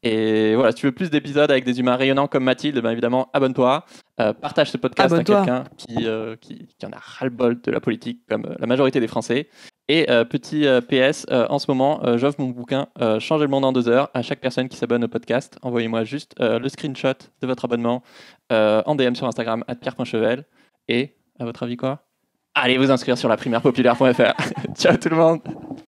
Et voilà, si tu veux plus d'épisodes avec des humains rayonnants comme Mathilde, bien évidemment, abonne-toi. Partage ce podcast à quelqu'un qui en a ras-le-bol de la politique, comme la majorité des Français. Et petit PS, en ce moment, j'offre mon bouquin Changer le monde en 2 heures à chaque personne qui s'abonne au podcast. Envoyez-moi juste le screenshot de votre abonnement en DM sur Instagram @pierre.chevel. Et, à votre avis quoi ? Allez vous inscrire sur la primairepopulaire.fr. Ciao tout le monde.